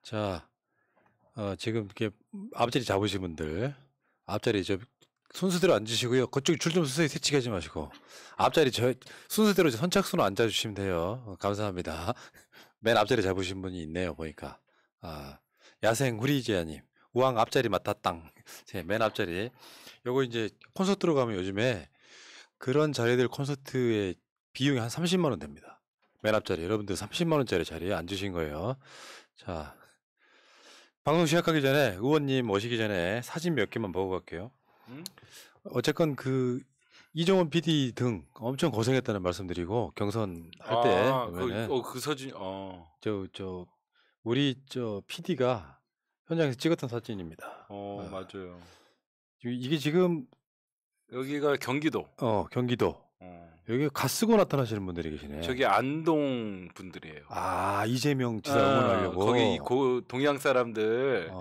자, 지금 이렇게 앞자리 잡으신 분들, 앞자리 순서대로 앉으시고요. 그쪽 줄 좀 서서히 새치기 하지 마시고, 앞자리 순서대로 선착순으로 앉아주시면 돼요. 감사합니다. 맨 앞자리 잡으신 분이 있네요, 보니까. 야생 후리제아님, 우왕 앞자리 맡았땅. 제 맨 앞자리. 요거 이제 콘서트로 가면 요즘에 그런 자리들 콘서트의 비용이 한 30만 원 됩니다. 맨 앞자리. 여러분들 30만 원짜리 자리에 앉으신 거예요. 자, 방송 시작하기 전에 의원님 오시기 전에 사진 몇 개만 보고 갈게요. 어쨌건 이종원 PD 등 엄청 고생했다는 말씀드리고 경선 할 때 보면은 그 사진 우리 PD가 현장에서 찍었던 사진입니다. 맞아요. 이게 지금 여기가 경기도. 경기도. 여기 가 쓰고 나타나시는 분들이 계시네. 저기 안동 분들이에요. 이재명 지사 응원하려고. 거기 동양 사람들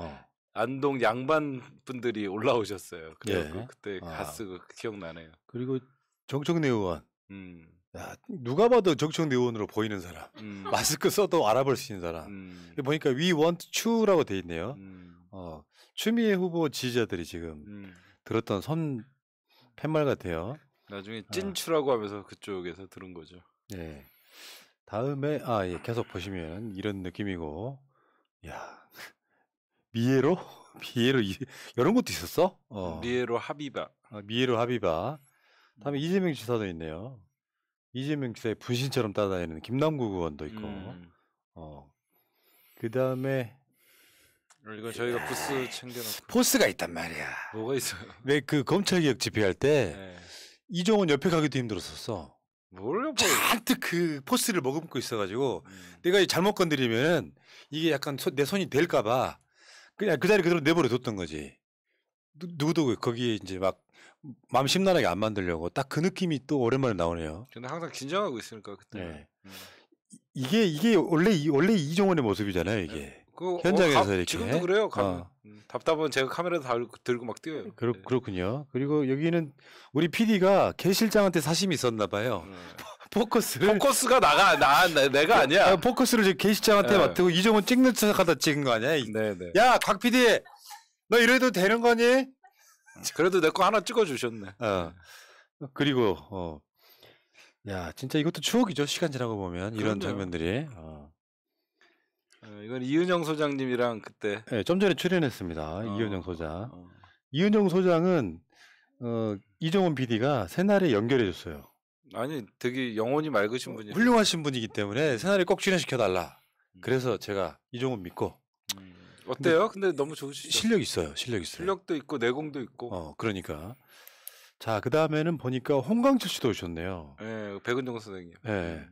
안동 양반 분들이 올라오셨어요. 그래서 그때 가 쓰고 기억나네요. 그리고 정청래 의원. 야, 누가 봐도 정청래 의원으로 보이는 사람. 마스크 써도 알아볼 수 있는 사람. 보니까 We Want Chu라고 돼 있네요. 추미애 후보 지지자들이 지금 들었던 팻말 같아요. 나중에 찐추라고 하면서 그쪽에서 들은 거죠. 네. 다음에 계속 보시면 이런 느낌이고, 야, 미에로 이런 것도 있었어? 미에로 하비바. 미에로 하비바. 다음에 이재명 지사도 있네요. 이재명 지사의 분신처럼 따라다니는 김남국 의원도 있고, 그 다음에 이건 저희가 부스 챙겨놓고 포스가 있단 말이야. 뭐가 있어요? 왜 그 검찰개혁 집회할 때 이종원 옆에 가기도 힘들었었어. 뭘요? 잔뜩 그 포스를 머금고 있어가지고 내가 잘못 건드리면 이게 약간 내 손이 될까봐 그냥 그 자리 그대로 내버려 뒀던 거지. 누구도 거기에 이제 막 마음 심란하게 안 만들려고 딱 그 느낌이 또 오랜만에 나오네요. 근데 항상 긴장하고 있으니까 그때. 이게 원래 이종원의 모습이잖아요. 이게 현장에서 이렇게. 지금도 그래요. 답답하면 제가 카메라 들고 막 뛰어요. 그렇군요. 그리고 여기는 우리 PD가 개 실장한테 사심이 있었나 봐요. 포커스가 내가 아니야. 포커스를 지금 개 실장한테 맡고 이종원 찍는 척하다 찍은 거 아니야? 네네. 야, 곽 PD, 너 이래도 되는 거니? 그래도 내 거 하나 찍어주셨네. 그리고 야, 진짜 이것도 추억이죠. 시간 지나고 보면 이런 장면들이. 이건 이은영 소장님이랑 그때 좀 전에 출연했습니다. 이은영 소장. 이은영 소장은 이종원 PD가 새날에 연결해줬어요. 아니 되게 영혼이 맑으신 분이 훌륭하신 분이기 때문에 새날에 꼭 출연시켜달라. 그래서 제가 이종원 믿고. 어때요? 근데 너무 좋으시죠? 실력 있어요. 실력도 있고 내공도 있고. 그러니까. 자, 그 다음에는 보니까 홍강철 씨도 오셨네요. 네, 백은종 선생님. 네.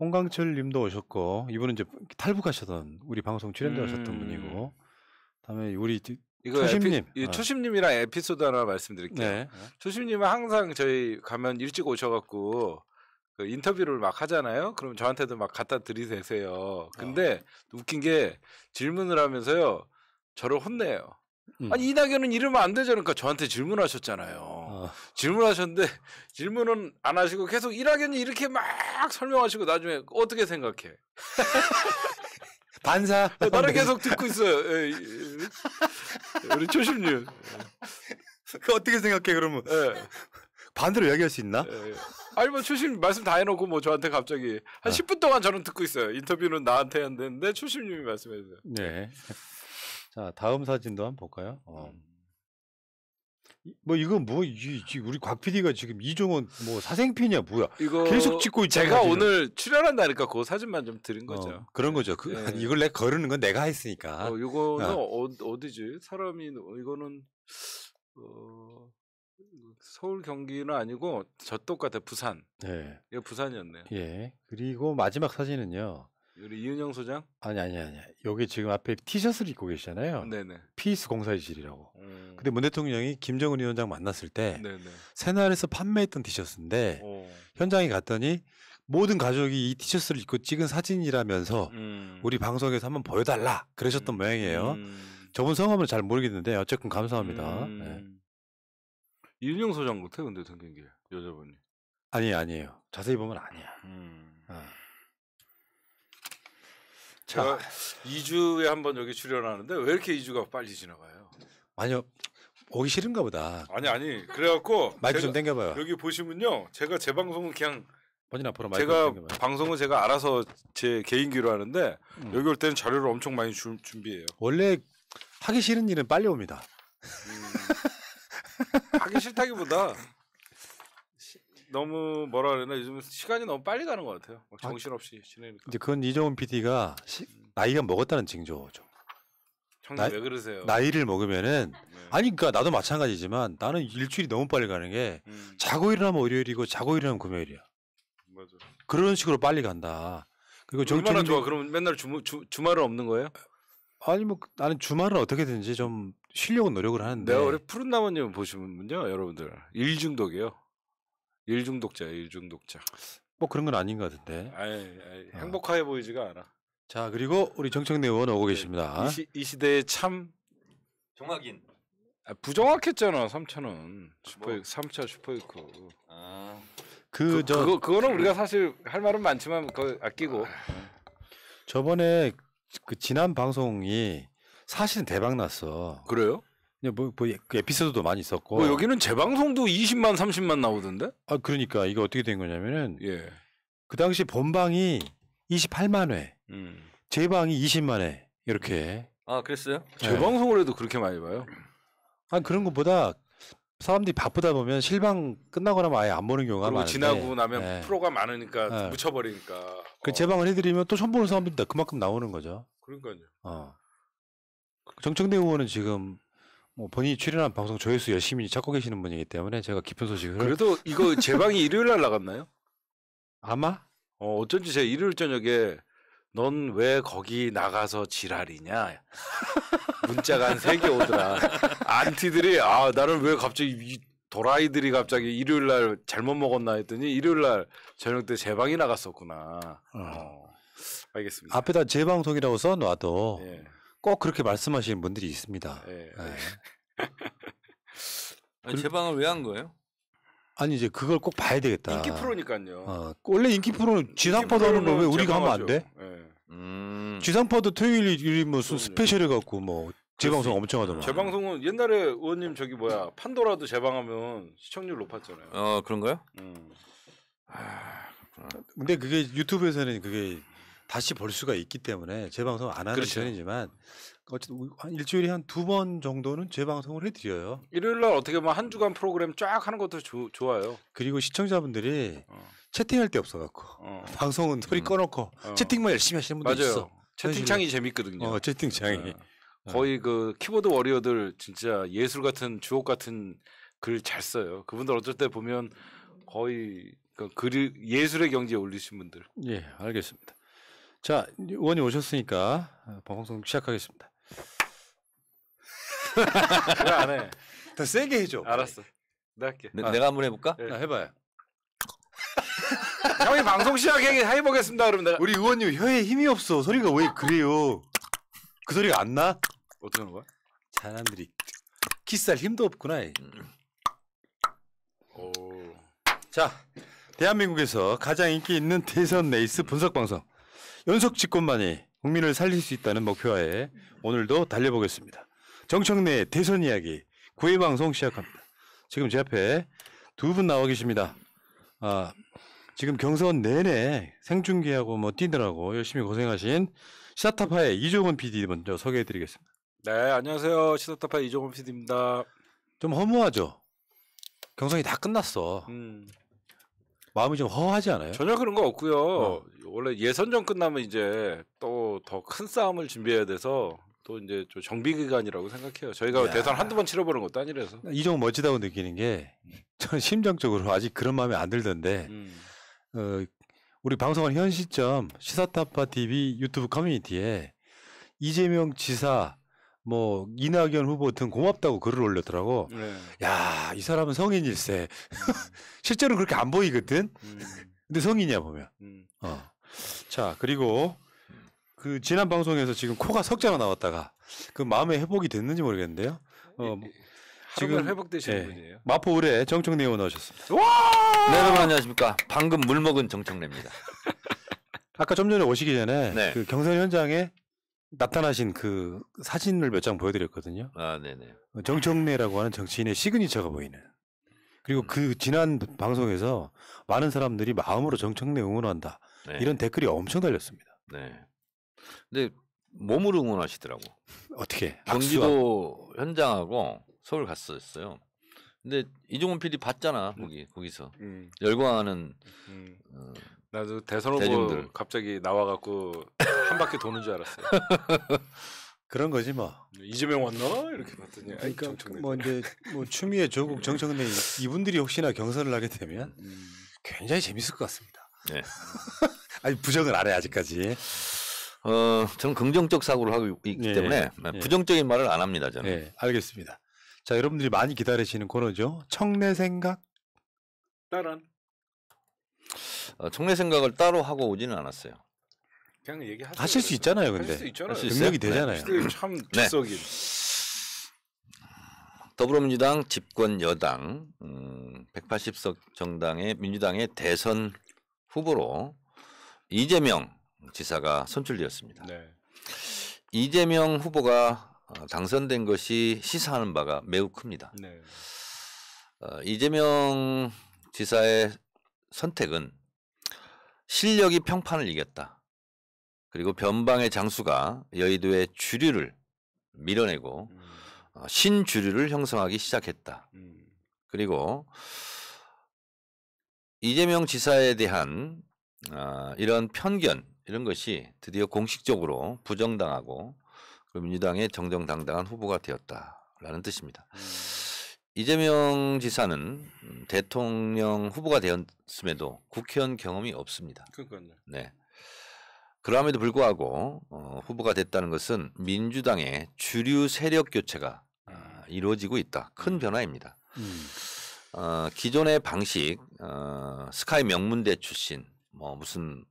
홍강철 님도 오셨고, 이분은 이제 탈북하셨던 우리 방송 출연자셨던 분이고, 다음에 우리 초심님. 초심님이랑 에피소드 하나 말씀드릴게요. 네. 초심님은 항상 저희 가면 일찍 오셔갖고 그 인터뷰를 막 하잖아요. 그럼 저한테도 막 갖다 들이대세요. 근데 웃긴 게 질문을 하면서요, 저를 혼내요. 아니 이낙연은 이러면 안 되잖아요. 그러니까 저한테 질문하셨잖아요. 질문하셨는데 질문은 안 하시고 계속 이낙연이 이렇게 막 설명하시고 나중에 어떻게 생각해? 반사. 나를 계속 듣고 있어요. 우리 초심님. 그 어떻게 생각해 그러면? 반대로 이야기할 수 있나? 아니 뭐 초심 말씀 다 해놓고 뭐 저한테 갑자기 한 10분 동안 저는 듣고 있어요. 인터뷰는 나한테 안 되는데 초심님이 말씀해 주세요. 네. 자, 다음 사진도 한번 볼까요? 뭐 이건 뭐 우리 곽 PD가 지금 이종원 뭐 사생팬이야 뭐야? 이거 계속 찍고 있잖아. 제가 오늘 출연한다니까 그 사진만 좀 드린 거죠. 그런 거죠. 이걸 내가 거르는 건 내가 했으니까. 이거는 어디지? 사람이 이거는 서울 경기는 아니고 저쪽 같아 부산. 네. 이거 부산이었네요. 예. 그리고 마지막 사진은요. 우리 이은영 소장? 아니. 여기 지금 앞에 티셔츠를 입고 계시잖아요. 네네. 피스 공사이실이라고. 근데 문 대통령이 김정은 위원장 만났을 때 네네. 새날에서 판매했던 티셔츠인데 현장에 갔더니 모든 가족이 이 티셔츠를 입고 찍은 사진이라면서 우리 방송에서 한번 보여달라 그러셨던 모양이에요. 저분 성함은 잘 모르겠는데 어쨌든 감사합니다. 네. 이은영 소장 같아 근데 생긴 게 여자분이. 아니에요. 자세히 보면 아니야. 제가 2주에 한 번 여기 출연하는데 왜 이렇게 2주가 빨리 지나가요? 아니요, 오기 싫은가 보다. 아니 그래갖고 마이크 제가 좀 당겨봐요. 여기 보시면요, 제가 제 방송은 그냥 본인 앞으로 마이크 제가 좀 당겨봐요. 방송은 제가 알아서 제 개인기로 하는데 여기 올 때는 자료를 엄청 많이 준비해요. 원래 하기 싫은 일은 빨리 옵니다. 하기 싫다기보다 너무 뭐라 그러나 요즘 시간이 너무 빨리 가는 것 같아요. 막 정신없이 지내니까. 이제 그건 이종훈 PD가 나이가 먹었다는 징조죠. 형님 왜 그러세요? 나이를 먹으면은 네. 아니 그러니까 나도 마찬가지지만 나는 일주일이 너무 빨리 가는 게 자고 일어나면 월요일이고 자고 일어나면 금요일이야. 맞아. 그런 식으로 빨리 간다. 그리고 얼마나 정치인들- 좋아? 그럼 맨날 주말은 없는 거예요? 아니 뭐 나는 주말은 어떻게든지 좀 쉬려고 노력을 하는데 내가 우리 푸른 나무님 보시면요, 여러분들 일중독이에요. 일중독자예요, 일중독자. 뭐 그런 건 아닌 것 같은데. 행복해 보이지가 않아. 자 그리고 우리 정청래 의원 오고 계십니다. 이 시대에 참 정확인. 부정확했잖아. 3차는 슈퍼 3차 슈퍼이크. 그거는 우리가 사실 할 말은 많지만 그거 아끼고. 저번에 그 지난 방송이 사실은 대박 났어. 그래요? 그 에피소드도 많이 있었고. 뭐 여기는 재방송도 20만 30만 나오던데? 아 그러니까 이게 어떻게 된 거냐면은 예. 그 당시 본방이 28만 회, 재방이 20만 회 이렇게. 아 그랬어요? 재방송을 해도 그렇게 많이 봐요? 아 그런 것보다 사람들이 바쁘다 보면 실방 끝나고 나면 아예 안 보는 경우가 그리고 많은데. 지나고 나면 네. 프로가 많으니까 네. 묻혀버리니까. 그 재방을 해드리면 또 처음 보는 사람들이 그만큼 나오는 거죠. 그러니까요. 정청래 의원은 지금 뭐 본인이 출연한 방송 조회수 열심히 찾고 계시는 분이기 때문에 제가 깊은 소식을. 그래도 이거 재방이 일요일 날 나갔나요? 아마? 어쩐지 제가 일요일 저녁에 넌 왜 거기 나가서 지랄이냐 문자가 한 3개 오더라. 안티들이 나는 왜 갑자기 이 도라이들이 갑자기 일요일 날 잘못 먹었나 했더니 일요일 날 저녁 때 재방이 나갔었구나. 알겠습니다. 앞에다 재방송이라고 써놔도 예. 꼭 그렇게 말씀하시는 분들이 있습니다. 예. 아니, 제 방을 왜 한 거예요? 아니 이제 그걸 꼭 봐야 되겠다. 인기 프로니까요. 원래 인기 프로는 지상파도 하는 걸 왜 우리가 하면 안 돼? 예. 지상파도 토요일이 무슨 그럼요. 스페셜 해갖고 뭐 재방송 엄청 하더만. 재방송은 옛날에 의원님 저기 뭐야 판도라도 재방하면 시청률 높았잖아요. 그런가요? 근데 그게 유튜브에서는 그게 다시 볼 수가 있기 때문에 재방송 안 하는 그렇죠. 편이지만 어쨌든 한 일주일에 한 2번 정도는 재방송을 해드려요. 일요일 날 어떻게 보면 한 주간 프로그램 쫙 하는 것도 좋아요. 그리고 시청자분들이 채팅할 데 없어갖고 방송은 소리 꺼놓고 채팅만 열심히 하시는 분들 맞아요. 있어. 채팅창이 재밌거든요. 채팅창이. 거의 그 키보드 워리어들 진짜 예술 같은 주옥 같은 글 잘 써요. 그분들 어쩔 때 보면 거의 그 예술의 경지에 올리신 분들. 예, 알겠습니다. 자, 의원님 오셨으니까 방송 시작하겠습니다. 왜 안 해? 더 세게 해줘. 알았어. 내가 할게. 내가 한번 해볼까? 네. 해봐요. 형이 방송 해보겠습니다. 그러면 내가 우리 의원님 혀에 힘이 없어. 소리가 왜 그래요? 그 소리가 안 나? 어떻게 하는 거야? 사람들이 키스할 힘도 없구나. 오. 자, 대한민국에서 가장 인기 있는 대선 레이스 분석 방송 연속 집권만이 국민을 살릴 수 있다는 목표하에 오늘도 달려보겠습니다. 정청래의 대선 이야기 9회 방송 시작합니다. 지금 제 앞에 두 분 나와 계십니다. 지금 경선 내내 생중계하고 뭐 뛰느라고 열심히 고생하신 시사타파의 이종훈 PD 먼저 소개해드리겠습니다. 네, 안녕하세요. 시사타파 이종훈 PD입니다. 좀 허무하죠? 경선이 다 끝났어. 마음이 좀 허하지 않아요? 전혀 그런 거 없고요. 원래 예선전 끝나면 이제 또 더 큰 싸움을 준비해야 돼서 또 이제 좀 정비 기간이라고 생각해요. 저희가 야. 대선 한두 번 치러보는 것도 아니라서. 이종훈 멋지다고 느끼는 게 저는 심정적으로 아직 그런 마음이 안 들던데 우리 방송한 현 시점 시사타파 TV 유튜브 커뮤니티에 이재명 지사 뭐 이낙연 후보 등 고맙다고 글을 올렸더라고. 네. 야, 이 사람은 성인일세. 실제로는 그렇게 안 보이거든. 근데 성인이야 보면. 자, 그리고 그 지난 방송에서 지금 코가 석자가 나왔다가 그 마음의 회복이 됐는지 모르겠는데요. 지금 회복되시는 예, 분이에요. 마포 의뢰 정청래 의원 나오셨습니다. 네, 여러분 안녕하십니까. 방금 물 먹은 정청래입니다. 아까 좀 전에 오시기 전에 네. 그 경선 현장에 나타나신 그 사진을 몇 장 보여드렸거든요. 아, 네네. 정청래라고 하는 정치인의 시그니처가 보이는. 그리고 그 지난 방송에서 많은 사람들이 마음으로 정청래 응원한다. 네. 이런 댓글이 엄청 달렸습니다. 네. 근데 몸으로 응원하시더라고. 어떻게? 경기도 현장하고 서울 갔었어요. 근데 이종훈 PD 봤잖아. 거기서 열광하는 나도 대선 후보 대중들. 갑자기 나와갖고 한 바퀴 도는 줄 알았어요. 그런 거지 뭐. 이재명 왔나 이렇게 봤더니 아이, 그러니까 정청래. 뭐 이제 뭐 추미애 조국 정청래 이분들이 혹시나 경선을 하게 되면 굉장히 재밌을 것 같습니다. 네. 아니 부정은 안 해 아직까지. 저는 긍정적 사고를 하고 있기 예, 때문에 예. 부정적인 말을 안 합니다. 저는. 네, 알겠습니다. 자, 여러분들이 많이 기다리시는 코너죠. 청래 생각. 따란 청래 생각을 따로 하고 오지는 않았어요. 그냥 얘기하세요. 하실 수 있잖아요, 근데. 할수 있잖아요. 할수 있어요? 능력이 되잖아요. 시대에 참 네. 즉석인. 더불어민주당 집권 여당 180석 정당의 민주당의 대선 후보로 이재명 지사가 선출되었습니다. 네. 이재명 후보가 당선된 것이 시사하는 바가 매우 큽니다. 네. 이재명 지사의 선택은 실력이 평판을 이겼다. 그리고 변방의 장수가 여의도의 주류를 밀어내고 신주류를 형성하기 시작했다. 그리고 이재명 지사에 대한 이런 편견 이런 것이 드디어 공식적으로 부정당하고 민주당의 정정당당한 후보가 되었다라는 뜻입니다. 이재명 지사는 대통령 후보가 되었음에도 국회의원 경험이 없습니다. 그러니까요. 네. 그럼에도 불구하고 후보가 됐다는 것은 민주당의 주류 세력 교체가 이루어지고 있다. 큰 변화입니다. 기존의 방식 스카이 명문대 출신 뭐 무슨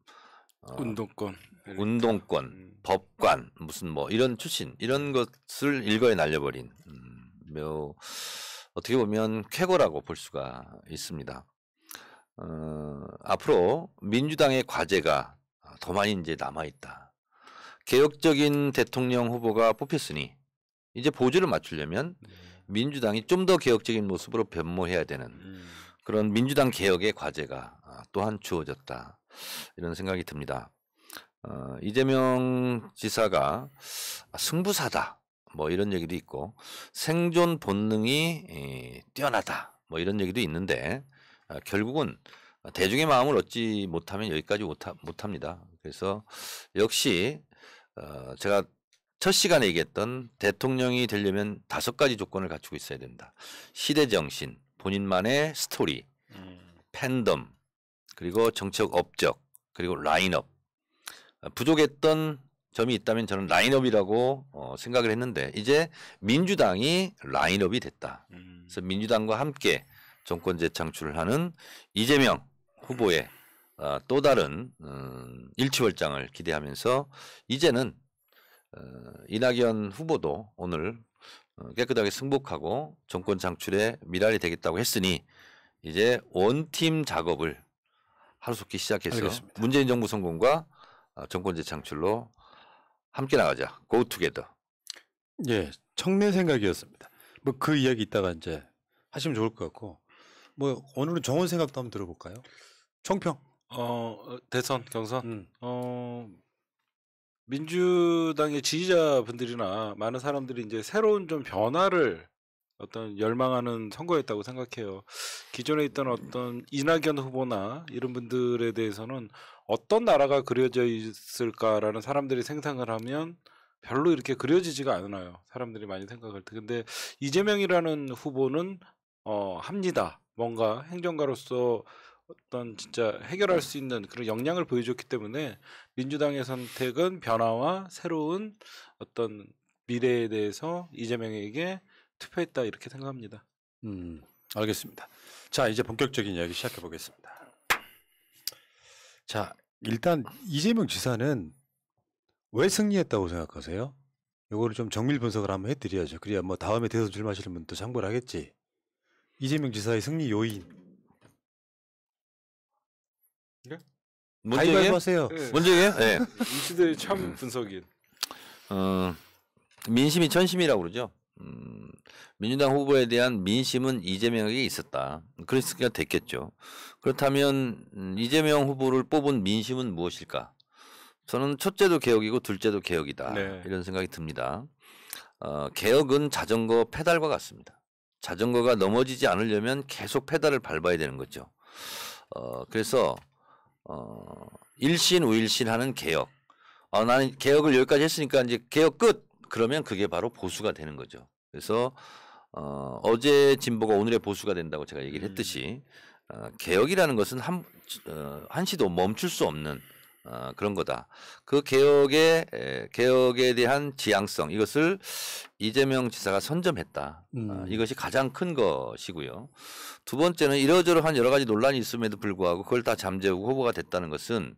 운동권 법관 무슨 뭐 이런 출신 이런 것을 일거에 날려버린 매우 어떻게 보면 쾌거라고 볼 수가 있습니다. 앞으로 민주당의 과제가 더 많이 이제 남아있다. 개혁적인 대통령 후보가 뽑혔으니 이제 보조를 맞추려면 민주당이 좀 더 개혁적인 모습으로 변모해야 되는 그런 민주당 개혁의 과제가 또한 주어졌다. 이런 생각이 듭니다. 이재명 지사가 승부사다. 뭐 이런 얘기도 있고 생존 본능이 뛰어나다. 뭐 이런 얘기도 있는데 결국은 대중의 마음을 얻지 못하면 여기까지 못합니다. 그래서 역시 제가 첫 시간에 얘기했던 대통령이 되려면 5가지 조건을 갖추고 있어야 된다. 시대정신, 본인만의 스토리, 팬덤, 그리고 정책 업적, 그리고 라인업. 부족했던 점이 있다면 저는 라인업이라고 생각을 했는데 이제 민주당이 라인업이 됐다. 그래서 민주당과 함께 정권 재창출을 하는 이재명 후보의 또 다른 일취월장을 기대하면서 이제는 이낙연 후보도 오늘 깨끗하게 승복하고 정권 창출에 미랄이 되겠다고 했으니 이제 원팀 작업을 하루속히 시작해서 알겠습니다. 문재인 정부 성공과 정권 재창출로 함께 나가자. Go together. 예, 청래 생각이었습니다. 뭐 그 이야기 이따가 이제 하시면 좋을 것 같고, 뭐 오늘은 정원 생각도 한번 들어볼까요? 총평. 대선 경선. 민주당의 지지자분들이나 많은 사람들이 이제 새로운 좀 변화를 어떤 열망하는 선거였다고 생각해요. 기존에 있던 어떤 이낙연 후보나 이런 분들에 대해서는 어떤 나라가 그려져 있을까라는 사람들이 생각을 하면 별로 이렇게 그려지지가 않아요. 사람들이 많이 생각할 때. 근데 이재명이라는 후보는 합니다. 뭔가 행정가로서 어떤 진짜 해결할 수 있는 그런 역량을 보여줬기 때문에 민주당의 선택은 변화와 새로운 어떤 미래에 대해서 이재명에게 투표했다 이렇게 생각합니다. 알겠습니다. 자, 이제 본격적인 이야기 시작해 보겠습니다. 자, 일단 이재명 지사는 왜 승리했다고 생각하세요? 요거를 좀 정밀 분석을 한번 해드려야죠. 그래야 뭐 다음에 대선 출마하시는 분도 참고를 하겠지. 이재명 지사의 승리 요인. 네? 먼저 가위바위보 얘기해요? 하세요. 네. 먼저 얘기해요? 네. 이 시대의 참 분석인. 민심이 천심이라고 그러죠. 민주당 후보에 대한 민심은 이재명에게 있었다. 그랬으니까 됐겠죠. 그렇다면 이재명 후보를 뽑은 민심은 무엇일까? 저는 첫째도 개혁이고 둘째도 개혁이다. 네. 이런 생각이 듭니다. 개혁은 자전거 페달과 같습니다. 자전거가 넘어지지 않으려면 계속 페달을 밟아야 되는 거죠. 그래서 일신 우일신하는 개혁. 나는 개혁을 여기까지 했으니까 이제 개혁 끝. 그러면 그게 바로 보수가 되는 거죠. 그래서 어제 진보가 오늘의 보수가 된다고 제가 얘기를 했듯이 개혁이라는 것은 한시도 멈출 수 없는 그런 거다. 그 개혁에 대한 지향성 이것을 이재명 지사가 선점했다. 이것이 가장 큰 것이고요. 두 번째는 이러저러한 여러 가지 논란이 있음에도 불구하고 그걸 다 잠재우고 후보가 됐다는 것은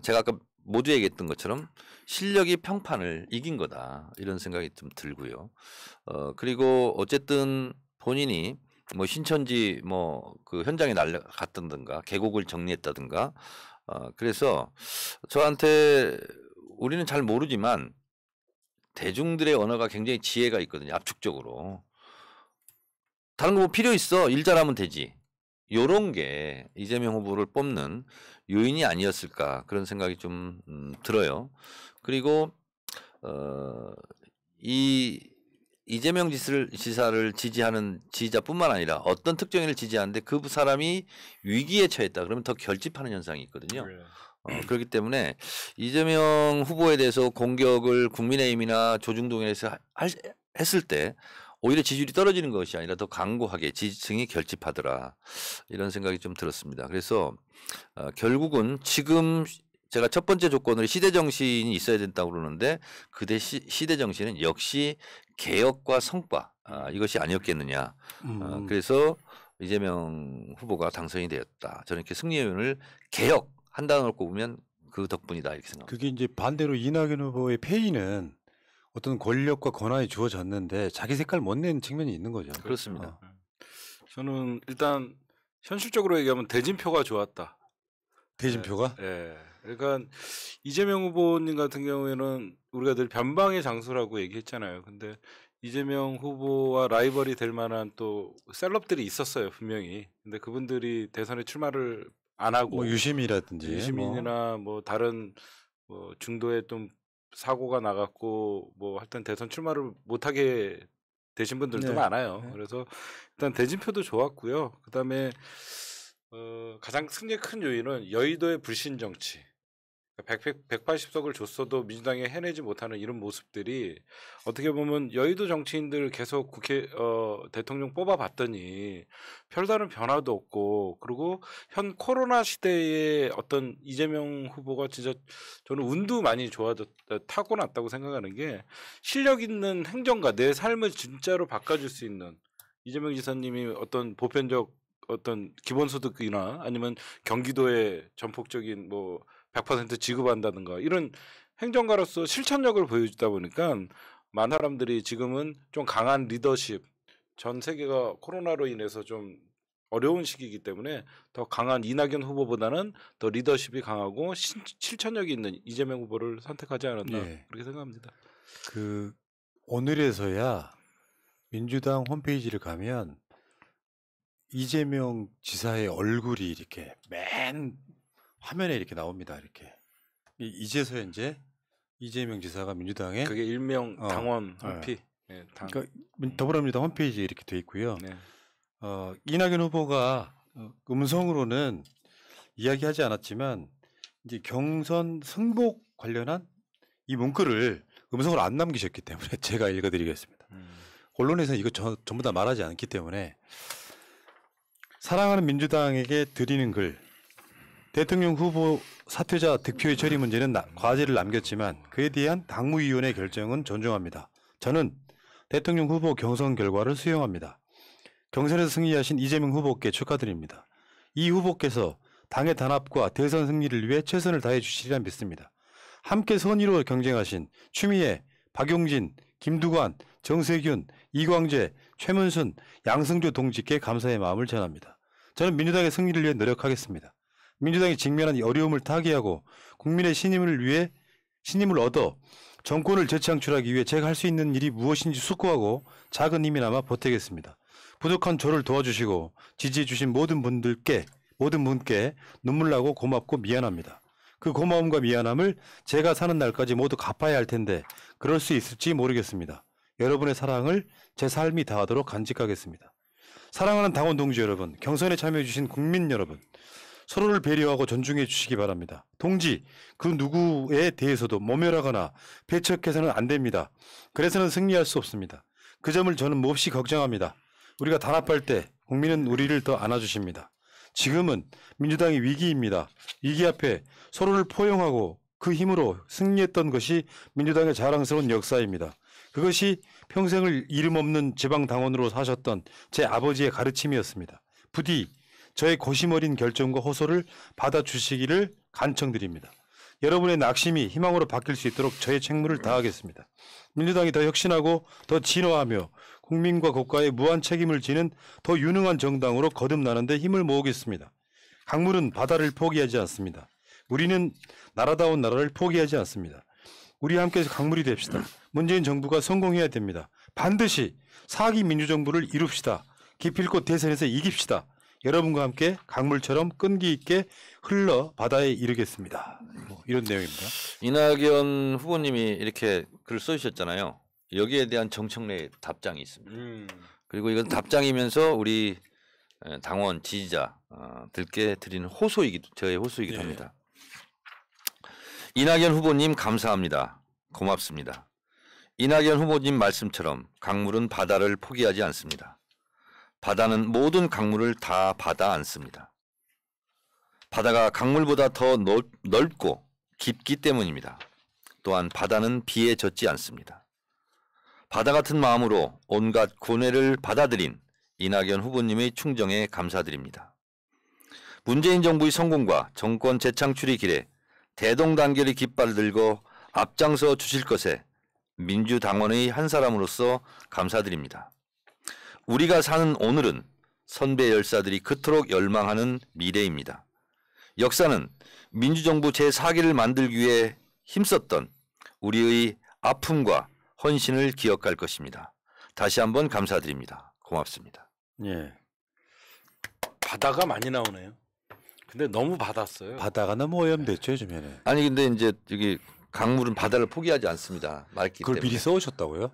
제가 아까 모두 얘기했던 것처럼 실력이 평판을 이긴 거다. 이런 생각이 좀 들고요. 그리고 어쨌든 본인이 뭐 신천지 뭐 그 현장에 날아갔다든가 계곡을 정리했다든가 그래서 저한테 우리는 잘 모르지만 대중들의 언어가 굉장히 지혜가 있거든요. 압축적으로. 다른 거 뭐 필요 있어. 일 잘하면 되지. 요런 게 이재명 후보를 뽑는 요인이 아니었을까 그런 생각이 좀 들어요. 그리고 이재명 지사를 지지하는 지지자뿐만 아니라 어떤 특정인을 지지하는데 그 사람이 위기에 처했다 그러면 더 결집하는 현상이 있거든요. 그렇기 때문에 이재명 후보에 대해서 공격을 국민의힘이나 조중동에서 했을 때 오히려 지지율이 떨어지는 것이 아니라 더 강고하게 지지층이 결집하더라 이런 생각이 좀 들었습니다. 그래서 결국은 지금 제가 첫 번째 조건으로 시대 정신이 있어야 된다고 그러는데 그 시대 정신은 역시 개혁과 성과 이것이 아니었겠느냐. 그래서 이재명 후보가 당선이 되었다. 저는 이렇게 승리 요인을 개혁 한 단어로 꼽으면 그 덕분이다 이렇게 생각합니다. 그게 이제 반대로 이낙연 후보의 패인은 어떤 권력과 권한이 주어졌는데 자기 색깔 못 내는 측면이 있는 거죠. 그렇습니다. 저는 일단 현실적으로 얘기하면 대진표가 좋았다. 대진표가? 예. 그러니까 이재명 후보님 같은 경우에는 우리가 늘 변방의 장수라고 얘기했잖아요. 근데 이재명 후보와 라이벌이 될 만한 또 셀럽들이 있었어요, 분명히. 근데 그분들이 대선에 출마를 안 하고 뭐 유시민이라든지 유시민이나 뭐 다른 뭐 중도에 좀 사고가 나갔고 뭐 하여튼 대선 출마를 못하게 되신 분들도 네. 많아요. 네. 그래서 일단 대진표도 좋았고요. 그다음에 가장 승리의 큰 요인은 여의도의 불신 정치. 180석을 줬어도 민주당이 해내지 못하는 이런 모습들이 어떻게 보면 여의도 정치인들 계속 국회 대통령 뽑아봤더니 별다른 변화도 없고 그리고 현 코로나 시대에 어떤 이재명 후보가 진짜 저는 운도 많이 타고났다고 생각하는 게 실력 있는 행정가 내 삶을 진짜로 바꿔줄 수 있는 이재명 지사님이 어떤 보편적 어떤 기본소득이나 아니면 경기도의 전폭적인 뭐 100% 지급한다든가 이런 행정가로서 실천력을 보여주다 보니까 많은 사람들이 지금은 좀 강한 리더십 전 세계가 코로나로 인해서 좀 어려운 시기이기 때문에 더 강한 이낙연 후보보다는 더 리더십이 강하고 실천력이 있는 이재명 후보를 선택하지 않았나 그렇게 생각합니다. 그 오늘에서야 민주당 홈페이지를 가면 이재명 지사의 얼굴이 이렇게 맨 화면에 이렇게 나옵니다. 이렇게 이제서야 이제 이재명 지사가 민주당의 그게 일명 당원 홈피. 네, 그러니까 더불어민주당 홈페이지에 이렇게 돼 있고요. 네. 이낙연 후보가 음성으로는 이야기하지 않았지만 이제 경선 승복 관련한 이 문구를 음성으로 안 남기셨기 때문에 제가 읽어드리겠습니다. 언론에서 이거 전부 다 말하지 않기 때문에 사랑하는 민주당에게 드리는 글. 대통령 후보 사퇴자 득표의 처리 문제는 과제를 남겼지만 그에 대한 당무위원회 결정은 존중합니다. 저는 대통령 후보 경선 결과를 수용합니다. 경선에서 승리하신 이재명 후보께 축하드립니다. 이 후보께서 당의 단합과 대선 승리를 위해 최선을 다해 주시리라 믿습니다. 함께 선의로 경쟁하신 추미애, 박용진, 김두관, 정세균, 이광재, 최문순, 양승조 동지께 감사의 마음을 전합니다. 저는 민주당의 승리를 위해 노력하겠습니다. 민주당이 직면한 이 어려움을 타개하고 국민의 신임을 얻어 정권을 재창출하기 위해 제가 할 수 있는 일이 무엇인지 숙고하고 작은 힘이나마 보태겠습니다. 부족한 저를 도와주시고 지지해 주신 모든 분께 눈물 나고 고맙고 미안합니다. 그 고마움과 미안함을 제가 사는 날까지 모두 갚아야 할 텐데 그럴 수 있을지 모르겠습니다. 여러분의 사랑을 제 삶이 다하도록 간직하겠습니다. 사랑하는 당원 동지 여러분, 경선에 참여해 주신 국민 여러분, 서로를 배려하고 존중해 주시기 바랍니다. 동지, 그 누구에 대해서도 모멸하거나 배척해서는 안 됩니다. 그래서는 승리할 수 없습니다. 그 점을 저는 몹시 걱정합니다. 우리가 단합할 때 국민은 우리를 더 안아주십니다. 지금은 민주당이 위기입니다. 위기 앞에 서로를 포용하고 그 힘으로 승리했던 것이 민주당의 자랑스러운 역사입니다. 그것이 평생을 이름 없는 지방당원으로 사셨던 제 아버지의 가르침이었습니다. 부디 저의 고심 어린 결정과 호소를 받아주시기를 간청드립니다. 여러분의 낙심이 희망으로 바뀔 수 있도록 저의 책무를 다하겠습니다. 민주당이 더 혁신하고 더 진화하며 국민과 국가에 무한 책임을 지는 더 유능한 정당으로 거듭나는 데 힘을 모으겠습니다. 강물은 바다를 포기하지 않습니다. 우리는 나라다운 나라를 포기하지 않습니다. 우리 함께 강물이 됩시다. 문재인 정부가 성공해야 됩니다. 반드시 4기 민주정부를 이룹시다. 기필코 대선에서 이깁시다. 여러분과 함께 강물처럼 끈기 있게 흘러 바다에 이르겠습니다. 뭐 이런 내용입니다. 이낙연 후보님이 이렇게 글을 써주셨잖아요. 여기에 대한 정청래 답장이 있습니다. 그리고 이건 답장이면서 우리 당원 지지자들께 드리는 저의 호소이기도 합니다. 이낙연 후보님 감사합니다. 고맙습니다. 이낙연 후보님 말씀처럼 강물은 바다를 포기하지 않습니다. 바다는 모든 강물을 다 받아 안습니다. 바다가 강물보다 더 넓고 깊기 때문입니다. 또한 바다는 비에 젖지 않습니다. 바다 같은 마음으로 온갖 고뇌를 받아들인 이낙연 후보님의 충정에 감사드립니다. 문재인 정부의 성공과 정권 재창출의 길에 대동단결의 깃발을 들고 앞장서 주실 것에 민주당원의 한 사람으로서 감사드립니다. 우리가 사는 오늘은 선배 열사들이 그토록 열망하는 미래입니다. 역사는 민주정부 제4기를 만들기 위해 힘썼던 우리의 아픔과 헌신을 기억할 것입니다. 다시 한번 감사드립니다. 고맙습니다. 예. 바다가 많이 나오네요. 근데 너무 받았어요. 바다가 너무 오염됐죠 요즘에는. 아니 근데 이제 여기 강물은 바다를 포기하지 않습니다. 맑기 그걸 때문에. 미리 써오셨다고요?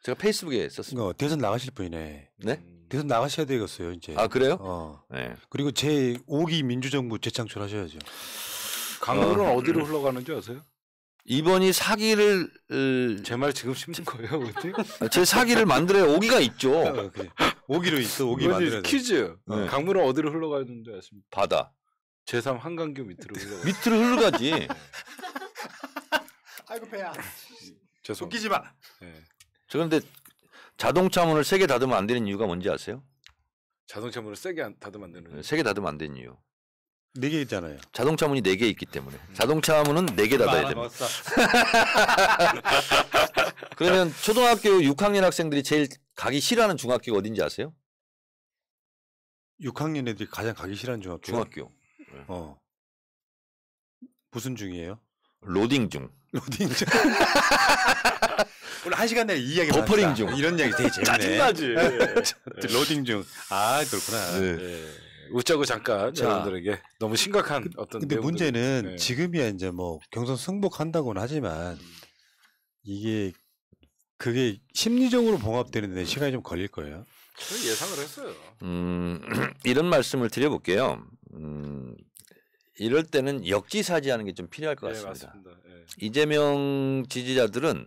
제가 페이스북에 썼습니다. 대선 나가실 분이네. 네? 대선 나가셔야 되겠어요 이제. 아 그래요? 네. 그리고 제 5기 민주정부 재창출하셔야죠. 강물은 어디로 흘러가는지 아세요? 이번이 사기를 제 말 지금 씹는 거예요, 그때? 제 사기를 만들어야 오기가 있죠. 5기로 있어. 5기 만들어야 돼. 퀴즈. 네. 강물은 어디로 흘러가는지 아십니까? 바다 제3 한강교 밑으로 흘러가. 밑으로 흘러가지. 아이고 배야. 죄송. 웃기지 마. 네. 저 그런데 자동차 문을 세게 닫으면 안 되는 이유가 뭔지 아세요? 자동차 문을 세게 닫으면 안 되는. 세게 닫으면 안 되는 이유. 4개 있잖아요. 자동차 문이 4개 있기 때문에. 자동차 문은 4개 닫아야 됩니다. 그러면 초등학교 6학년 학생들이 제일 가기 싫어하는 중학교가 어딘지 아세요? 6학년 애들이 가장 가기 싫어하는 중학교. 중학교. 무슨 중이에요? 로딩 중. 로딩 중. 오늘 1시간 내에 이 이야기 버퍼링 중. 이런 이야기 되게 재밌네. 짜증나지. 로딩 중. 아 그렇구나. 네. 네. 웃자고 잠깐 자, 여러분들에게 너무 심각한 어떤. 근데 내용들. 문제는 네. 지금이야 이제 뭐 경선 승복한다고는 하지만 그게 심리적으로 봉합되는데 시간이 좀 걸릴 거예요. 저는 예상을 했어요. 이런 말씀을 드려볼게요. 이럴 때는 역지사지하는 게 좀 필요할 것 네, 같습니다. 맞습니다. 네. 이재명 지지자들은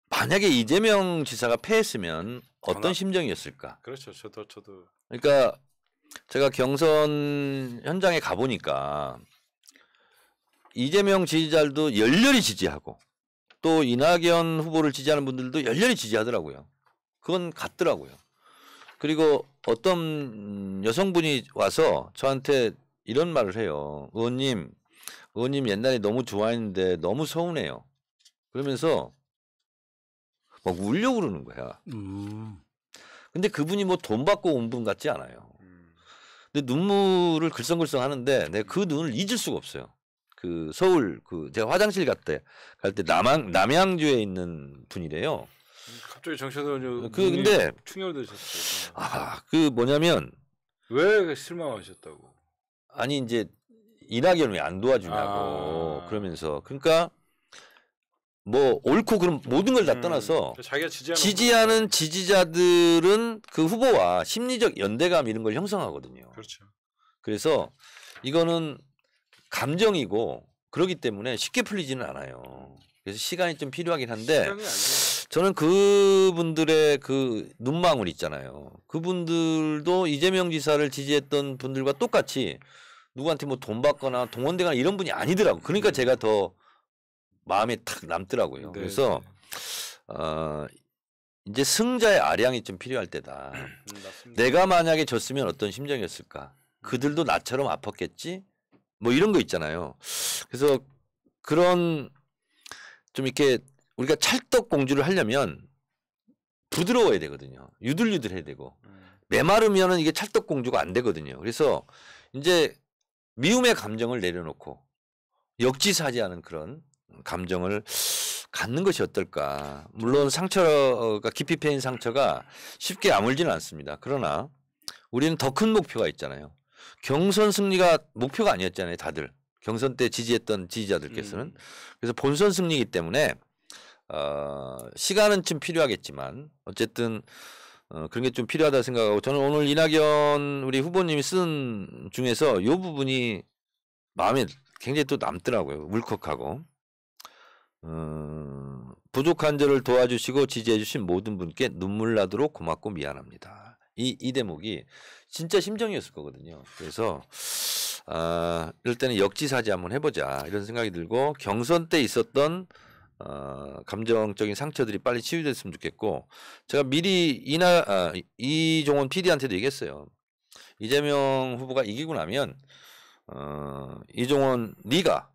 만약에 이재명 지사가 패했으면 어떤 심정이었을까? 그렇죠. 저도. 그러니까 제가 경선 현장에 가보니까 이재명 지지자들도 열렬히 지지하고 또 이낙연 후보를 지지하는 분들도 열렬히 지지하더라고요. 그건 같더라고요. 그리고 어떤 여성분이 와서 저한테 이런 말을 해요. 의원님 옛날에 너무 좋아했는데 너무 서운해요. 그러면서 막 울려고 그러는 거야. 근데 그분이 뭐 돈 받고 온 분 같지 않아요. 근데 그 눈물을 글썽글썽 하는데 내가 그 눈을 잊을 수가 없어요. 그 서울 그 제가 화장실 갈 때 남양주에 있는 분이래요. 갑자기 정신을 그 근데 충혈되셨어요. 그 뭐냐면 왜 실망하셨다고? 아니 이제 이낙연 왜 안 도와주냐고 그러면서 그러니까 뭐 옳고 그럼 모든 걸 다 떠나서 자기가 지지하는 지지자들은 그 후보와 심리적 연대감 이런 걸 형성하거든요. 그렇죠. 그래서 이거는 감정이고 그러기 때문에 쉽게 풀리지는 않아요. 그래서 시간이 좀 필요하긴 한데 저는 그분들의 그 눈망울 있잖아요. 그분들도 이재명 지사를 지지했던 분들과 똑같이 누구한테 뭐 돈 받거나 동원되거나 이런 분이 아니더라고. 그러니까 제가 더 마음에 탁 남더라고요. 네, 그래서 이제 승자의 아량이 좀 필요할 때다. 맞습니다. 내가 만약에 졌으면 어떤 심정이었을까? 그들도 나처럼 아팠겠지? 뭐 이런 거 있잖아요. 그래서 그런 좀 이렇게 우리가 찰떡 공주를 하려면 부드러워야 되거든요. 유들유들해야 되고 메마르면은 이게 찰떡 공주가 안 되거든요. 그래서 이제 미움의 감정을 내려놓고 역지사지하는 그런 감정을 갖는 것이 어떨까. 물론 상처가 깊이 패인 상처가 쉽게 아물지는 않습니다. 그러나 우리는 더 큰 목표가 있잖아요. 경선 승리가 목표가 아니었잖아요. 다들 경선 때 지지했던 지지자들께서는. 그래서 본선 승리이기 때문에 시간은 좀 필요하겠지만 어쨌든 그런 게 좀 필요하다 생각하고 저는 오늘 이낙연 우리 후보님이 쓴 중에서 이 부분이 마음에 굉장히 또 남더라고요. 울컥하고. 부족한 저를 도와주시고 지지해주신 모든 분께 눈물 나도록 고맙고 미안합니다. 이 대목이 진짜 심정이었을 거거든요. 그래서 이럴 때는 역지사지 한번 해보자 이런 생각이 들고 경선 때 있었던 감정적인 상처들이 빨리 치유됐으면 좋겠고 제가 미리 이종원 PD한테도 얘기했어요. 이재명 후보가 이기고 나면 이종원 네가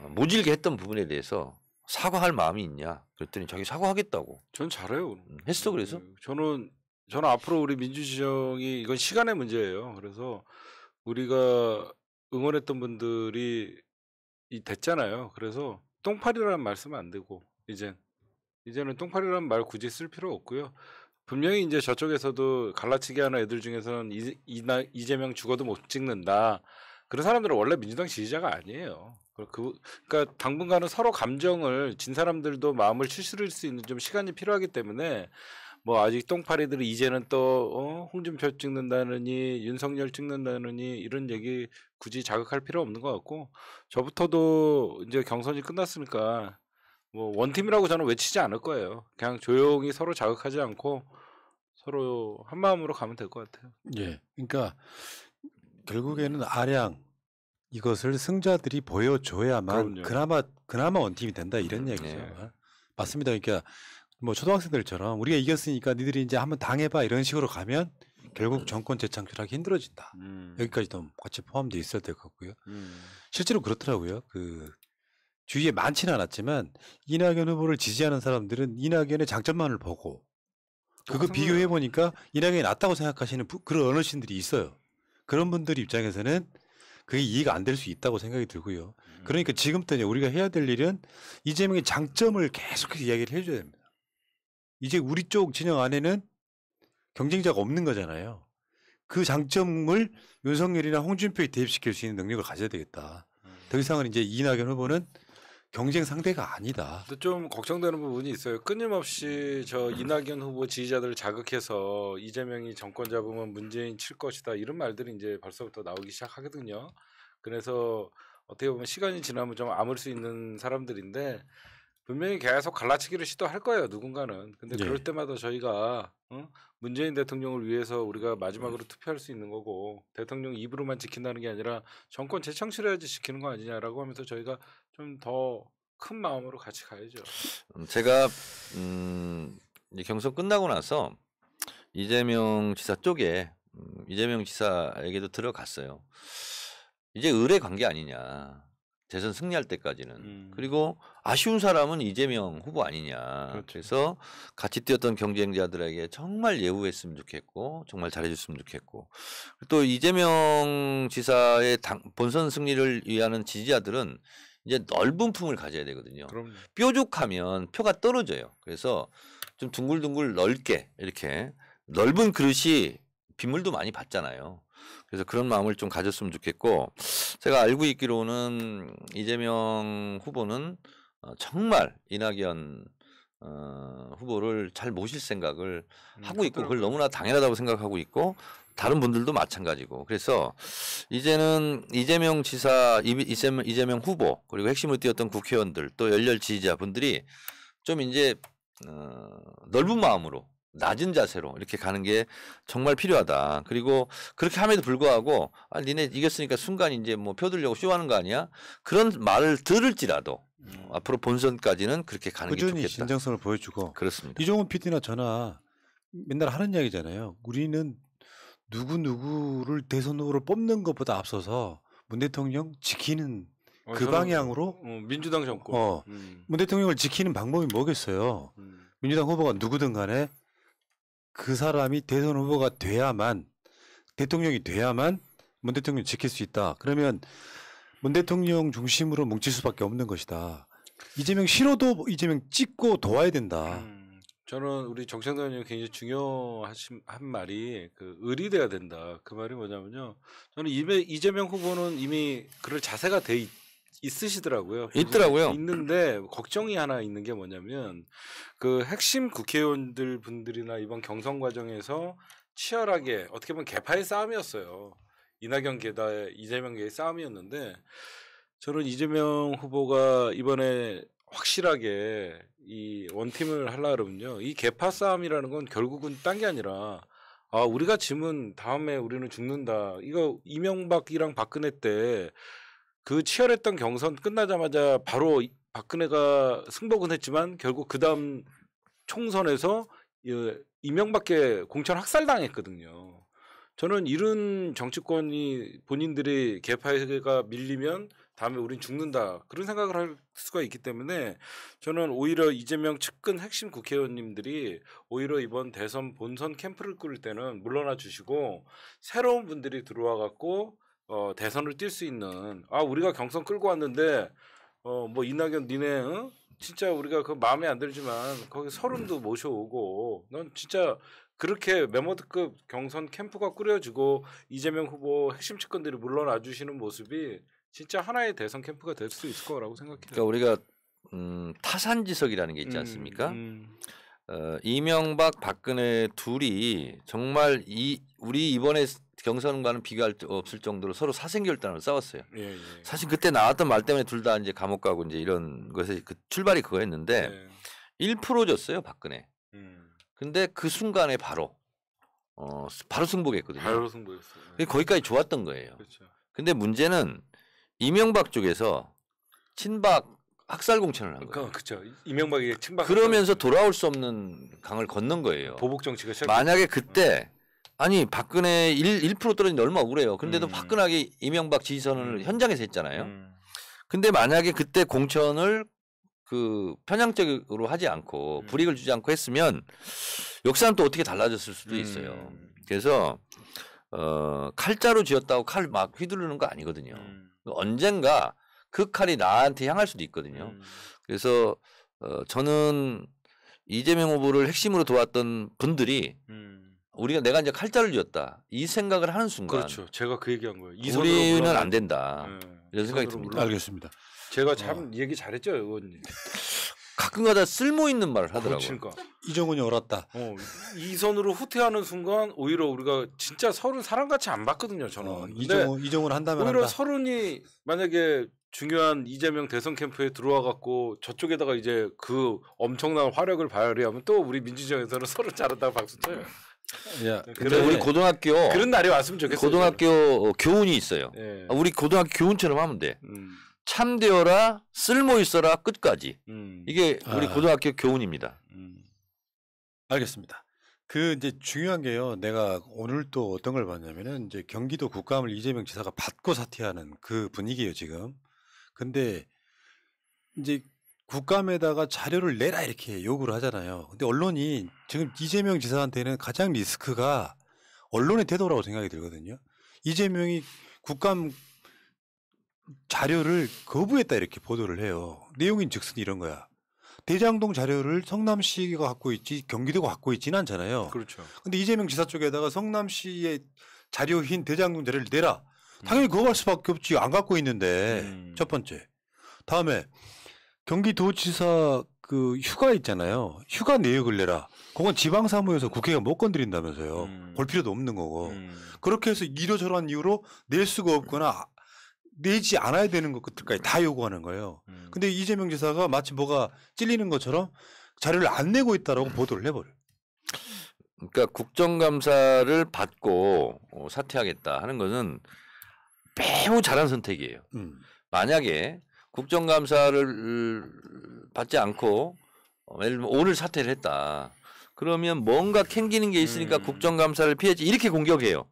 모질게 했던 부분에 대해서 사과할 마음이 있냐 그랬더니 자기 사과하겠다고. 전 잘해요. 했어. 그래서 저는 앞으로 우리 민주지정이 이건 시간의 문제예요. 그래서 우리가 응원했던 분들이 됐잖아요. 그래서 똥파리라는 말 쓰면 안 되고 이제는 똥파리라는 말 굳이 쓸 필요 없고요. 분명히 이제 저쪽에서도 갈라치기 하는 애들 중에서는 이재명 죽어도 못 찍는다. 그런 사람들은 원래 민주당 지지자가 아니에요. 그러니까 당분간은 서로 감정을 진 사람들도 마음을 추스릴 수 있는 좀 시간이 필요하기 때문에 뭐 아직 똥파리들이 이제는 또 홍준표 찍는다느니 윤석열 찍는다느니 이런 얘기 굳이 자극할 필요 없는 것 같고 저부터도 이제 경선이 끝났으니까 뭐 원팀이라고 저는 외치지 않을 거예요. 그냥 조용히 서로 자극하지 않고 서로 한 마음으로 가면 될 것 같아요. 예. 그러니까 결국에는 아량 이것을 승자들이 보여줘야만 그나마 원팀이 된다 이런 얘기죠. 네. 맞습니다. 그러니까 뭐 초등학생들처럼 우리가 이겼으니까 니들이 이제 한번 당해봐 이런 식으로 가면 결국 정권 재창출하기 힘들어진다. 여기까지도 같이 포함되어 있어야 될 것 같고요. 실제로 그렇더라고요. 그 주위에 많지는 않았지만 이낙연 후보를 지지하는 사람들은 이낙연의 장점만을 보고 그거 비교해 보니까 이낙연이 낫다고 생각하시는 그런 어르신들이 있어요. 그런 분들 입장에서는 그게 이해가 안 될 수 있다고 생각이 들고요. 그러니까 지금부터 이제 우리가 해야 될 일은 이재명의 장점을 계속해서 이야기를 해줘야 됩니다. 이제 우리 쪽 진영 안에는 경쟁자가 없는 거잖아요. 그 장점을 윤석열이나 홍준표에 대입시킬 수 있는 능력을 가져야 되겠다. 더 이상은 이제 이낙연 후보는 경쟁 상대가 아니다. 근데 좀 걱정되는 부분이 있어요. 끊임없이 저 이낙연 후보 지지자들을 자극해서 이재명이 정권 잡으면 문재인 칠 것이다 이런 말들이 이제 벌써부터 나오기 시작하거든요. 그래서 어떻게 보면 시간이 지나면 좀 아물 수 있는 사람들인데 분명히 계속 갈라치기를 시도할 거예요. 누군가는. 근데 그럴 때마다 저희가 문재인 대통령을 위해서 우리가 마지막으로 투표할 수 있는 거고 대통령 입으로만 지킨다는 게 아니라 정권 재창출해야지 지키는 거 아니냐라고 하면서 저희가 좀 더 큰 마음으로 같이 가야죠. 제가 이제 경선 끝나고 나서 이재명 지사 쪽에 이재명 지사에게도 들어갔어요. 이제 의뢰 관계 아니냐. 대선 승리할 때까지는. 그리고 아쉬운 사람은 이재명 후보 아니냐. 그렇죠. 그래서 같이 뛰었던 경쟁자들에게 정말 예우했으면 좋겠고 정말 잘해줬으면 좋겠고 또 이재명 지사의 본선 승리를 위하는 지지자들은 이제 넓은 품을 가져야 되거든요. 그럼요. 뾰족하면 표가 떨어져요. 그래서 좀 둥글둥글 넓게 이렇게 넓은 그릇이 빗물도 많이 받잖아요. 그래서 그런 마음을 좀 가졌으면 좋겠고 제가 알고 있기로는 이재명 후보는 정말 이낙연 후보를 잘 모실 생각을 하고 있고 그걸 너무나 당연하다고 생각하고 있고 다른 분들도 마찬가지고 그래서 이제는 이재명 지사, 이재명 후보 그리고 핵심으로 뛰었던 국회의원들 또 열렬 지지자분들이 좀 이제 넓은 마음으로 낮은 자세로 이렇게 가는 게 정말 필요하다. 그리고 그렇게 함에도 불구하고 니네 이겼으니까 순간 이제 뭐 표 들려고 쇼하는 거 아니야? 그런 말을 들을지라도 앞으로 본선까지는 그렇게 가는 게 꾸준히 좋겠다. 진정성을 보여주고 그렇습니다. 이종훈 PD나 저나 맨날 하는 이야기잖아요. 우리는 누구를 대선 후보를 뽑는 것보다 앞서서 문 대통령 지키는 그 저는, 방향으로 민주당 정권. 문 대통령을 지키는 방법이 뭐겠어요. 민주당 후보가 누구든 간에 그 사람이 대선 후보가 돼야만 대통령이 돼야만 문 대통령 지킬 수 있다. 그러면 문 대통령 중심으로 뭉칠 수밖에 없는 것이다. 이재명 싫어도 이재명 찍고 도와야 된다. 저는 우리 정청래 의원님 굉장히 중요하신 한 말이 그 의리돼야 된다. 그 말이 뭐냐면요. 저는 이재명 후보는 이미 그럴 자세가 돼 있으시더라고요. 있더라고요. 있는데 걱정이 하나 있는 게 뭐냐면 그 핵심 국회의원들 분들이나 이번 경선 과정에서 치열하게 어떻게 보면 개파의 싸움이었어요. 이낙연 계다 이재명 계의 싸움이었는데 저는 이재명 후보가 이번에 확실하게 이 원팀을 하려 그러면요. 이 개파 싸움이라는 건 결국은 딴 게 아니라 우리가 지면 다음에 우리는 죽는다. 이거 이명박이랑 박근혜 때 그 치열했던 경선 끝나자마자 바로 박근혜가 승복은 했지만 결국 그 다음 총선에서 이명박계 공천 학살당했거든요. 저는 이런 정치권이 본인들이 개파가 밀리면 다음에 우린 죽는다. 그런 생각을 할 수가 있기 때문에 저는 오히려 이재명 측근 핵심 국회의원님들이 오히려 이번 대선 본선 캠프를 꾸릴 때는 물러나 주시고 새로운 분들이 들어와 갖고 대선을 뛸 수 있는 우리가 경선 끌고 왔는데 뭐 이낙연 니네 진짜 우리가 그 마음에 안 들지만 거기 서른도 모셔오고 넌 진짜 그렇게 메모드급 경선 캠프가 꾸려지고 이재명 후보 핵심 측근들이 물러나 주시는 모습이 진짜 하나의 대선 캠프가 될 수 있을 거라고 생각해요. 그러니까 우리가 타산지석이라는 게 있지 않습니까? 이명박, 박근혜 둘이 정말 우리 이번에 경선과는 비교할 수 없을 정도로 서로 사생결단으로 싸웠어요. 예. 사실 그때 나왔던 말 때문에 둘 다 이제 감옥 가고 이제 이런 것에 그 출발이 그거였는데 1% 줬어요 박근혜. 근데 그 순간에 바로 승복했거든요. 바로 승부였어요. 거기까지 좋았던 거예요. 그렇죠. 근데 문제는 이명박 쪽에서 친박 학살 공천을 한 거예요. 그렇죠. 이명박이 친박 그러면서 돌아올 수 없는 강을 건넌 거예요. 보복 정치가 시작. 만약에 그때 아니 박근혜 1% 떨어진 게 얼마 억울해요. 근데도 화끈하게 이명박 지지선언을 현장에서 했잖아요. 근데 만약에 그때 공천을 그 편향적으로 하지 않고 불이익을 주지 않고 했으면 역사는 또 어떻게 달라졌을 수도 있어요. 그래서 칼자루 쥐었다고 칼 막 휘두르는 거 아니거든요. 언젠가 그 칼이 나한테 향할 수도 있거든요. 그래서 저는 이재명 후보를 핵심으로 도왔던 분들이 내가 이제 칼자루를 쥐었다 이 생각을 하는 순간 그렇죠. 제가 그 얘기한 거예요. 우리는 안 된다 이런 생각이 듭니다. 알겠습니다. 제가 참 얘기 잘했죠, 의원님. 가끔가다 쓸모 있는 말을 하더라고요. 그러니까. 이정훈이 옳았다. 이 선으로 후퇴하는 순간 오히려 우리가 진짜 서른 사람같이 안 봤거든요. 저는. 이정훈 한다면 오히려 한다. 서른이 만약에 중요한 이재명 대선 캠프에 들어와 갖고 저쪽에다가 이제 그 엄청난 화력을 발휘하면 또 우리 민주정에서는 서른 잘한다고 박수 쳐요. 야, 근데 우리 고등학교 그런 날이 왔으면 좋겠어요. 고등학교 교훈이 있어요. 예. 우리 고등학교 교훈처럼 하면 돼. 참되어라, 쓸모 있어라, 끝까지. 이게 우리 고등학교 교훈입니다. 알겠습니다. 그 이제 중요한 게요. 내가 오늘 또 어떤 걸 봤냐면은 이제 경기도 국감을 이재명 지사가 받고 사퇴하는 그 분위기예요 지금. 근데 이제 국감에다가 자료를 내라 이렇게 요구를 하잖아요. 근데 언론이 지금 이재명 지사한테는 가장 리스크가 언론의 태도라고 생각이 들거든요. 이재명이 국감 자료를 거부했다 이렇게 보도를 해요. 내용인 즉슨 이런 거야. 대장동 자료를 성남시가 갖고 있지 경기도가 갖고 있지는 않잖아요. 그렇죠. 근데 이재명 지사 쪽에다가 성남시의 자료인 대장동 자료를 내라. 당연히 그거 갈 수밖에 없지. 안 갖고 있는데. 첫 번째. 다음에 경기도지사 그 휴가 있잖아요. 휴가 내역을 내라. 그건 지방사무에서 국회가 못 건드린다면서요. 볼 필요도 없는 거고. 그렇게 해서 이러저러한 이유로 낼 수가 없거나 내지 않아야 되는 것들까지 다 요구하는 거예요. 근데 이재명 지사가 마치 뭐가 찔리는 것처럼 자료를 안 내고 있다라고 보도를 해버려요. 그러니까 국정감사를 받고 사퇴하겠다 하는 것은 매우 잘한 선택이에요. 만약에 국정감사를 받지 않고 예를 들면 오늘 사퇴를 했다. 그러면 뭔가 캥기는 게 있으니까 국정감사를 피했지 이렇게 공격해요.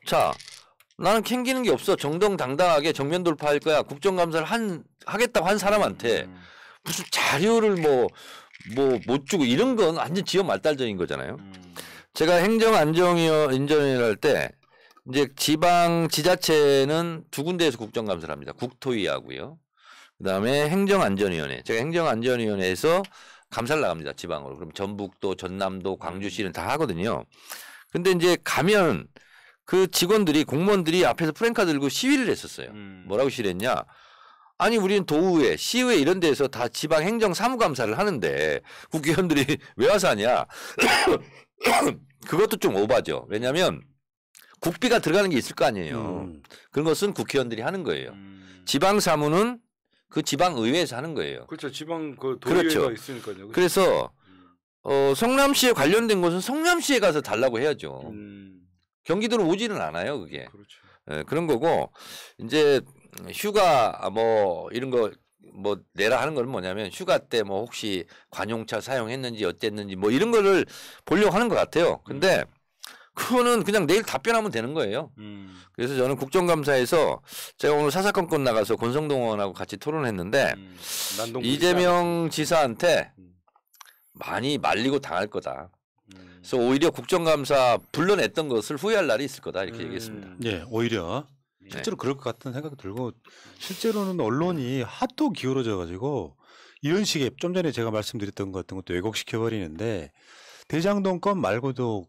자, 나는 캥기는 게 없어. 정정당당하게 정면 돌파할 거야. 국정감사를 하겠다고 한 사람한테 무슨 자료를 뭐 못 주고 이런 건 완전 지역 말달전인 거잖아요. 제가 행정안전위원회 할 때 이제 지방 지자체는 두 군데에서 국정감사를 합니다. 국토위하고요. 그다음에 행정안전위원회. 제가 행정안전위원회에서 감사를 나갑니다. 지방으로. 그럼 전북도, 전남도, 광주시는 다 하거든요. 근데 이제 가면 그 직원들이 공무원들이 앞에서 프랭카 들고 시위를 했었어요. 뭐라고 시위를 했냐? 아니 우리는 도의회, 시의회 이런 데서 다 지방 행정 사무감사를 하는데 국회의원들이 왜 와서 하냐? 그것도 좀 오바죠. 왜냐하면 국비가 들어가는 게 있을 거 아니에요. 그런 것은 국회의원들이 하는 거예요. 지방 사무는 그 지방 의회에서 하는 거예요. 그렇죠. 지방 그 도의회가 그렇죠. 있으니까요. 그렇죠? 그래서 성남시에 관련된 것은 성남시에 가서 달라고 해야죠. 경기도로 오지는 않아요, 그게. 그렇죠. 예, 그런 거고 이제 휴가 뭐 이런 거 뭐 내라 하는 건 뭐냐면 휴가 때 뭐 혹시 관용차 사용했는지 어땠는지 뭐 이런 거를 보려고 하는 것 같아요. 근데 그거는 그냥 내일 답변하면 되는 거예요. 그래서 저는 국정감사에서 제가 오늘 사사건건 나가서 권성동 의원하고 같이 토론했는데 이재명 지사한테 많이 말리고 당할 거다. 그래서 오히려 국정감사 불러냈던 것을 후회할 날이 있을 거다 이렇게 얘기했습니다. 예, 오히려 실제로 그럴 것 같은 생각이 들고 실제로는 언론이 하도 기울어져 가지고 이런 식의 좀 전에 제가 말씀드렸던 것 같은 것도 왜곡시켜 버리는데 대장동 건 말고도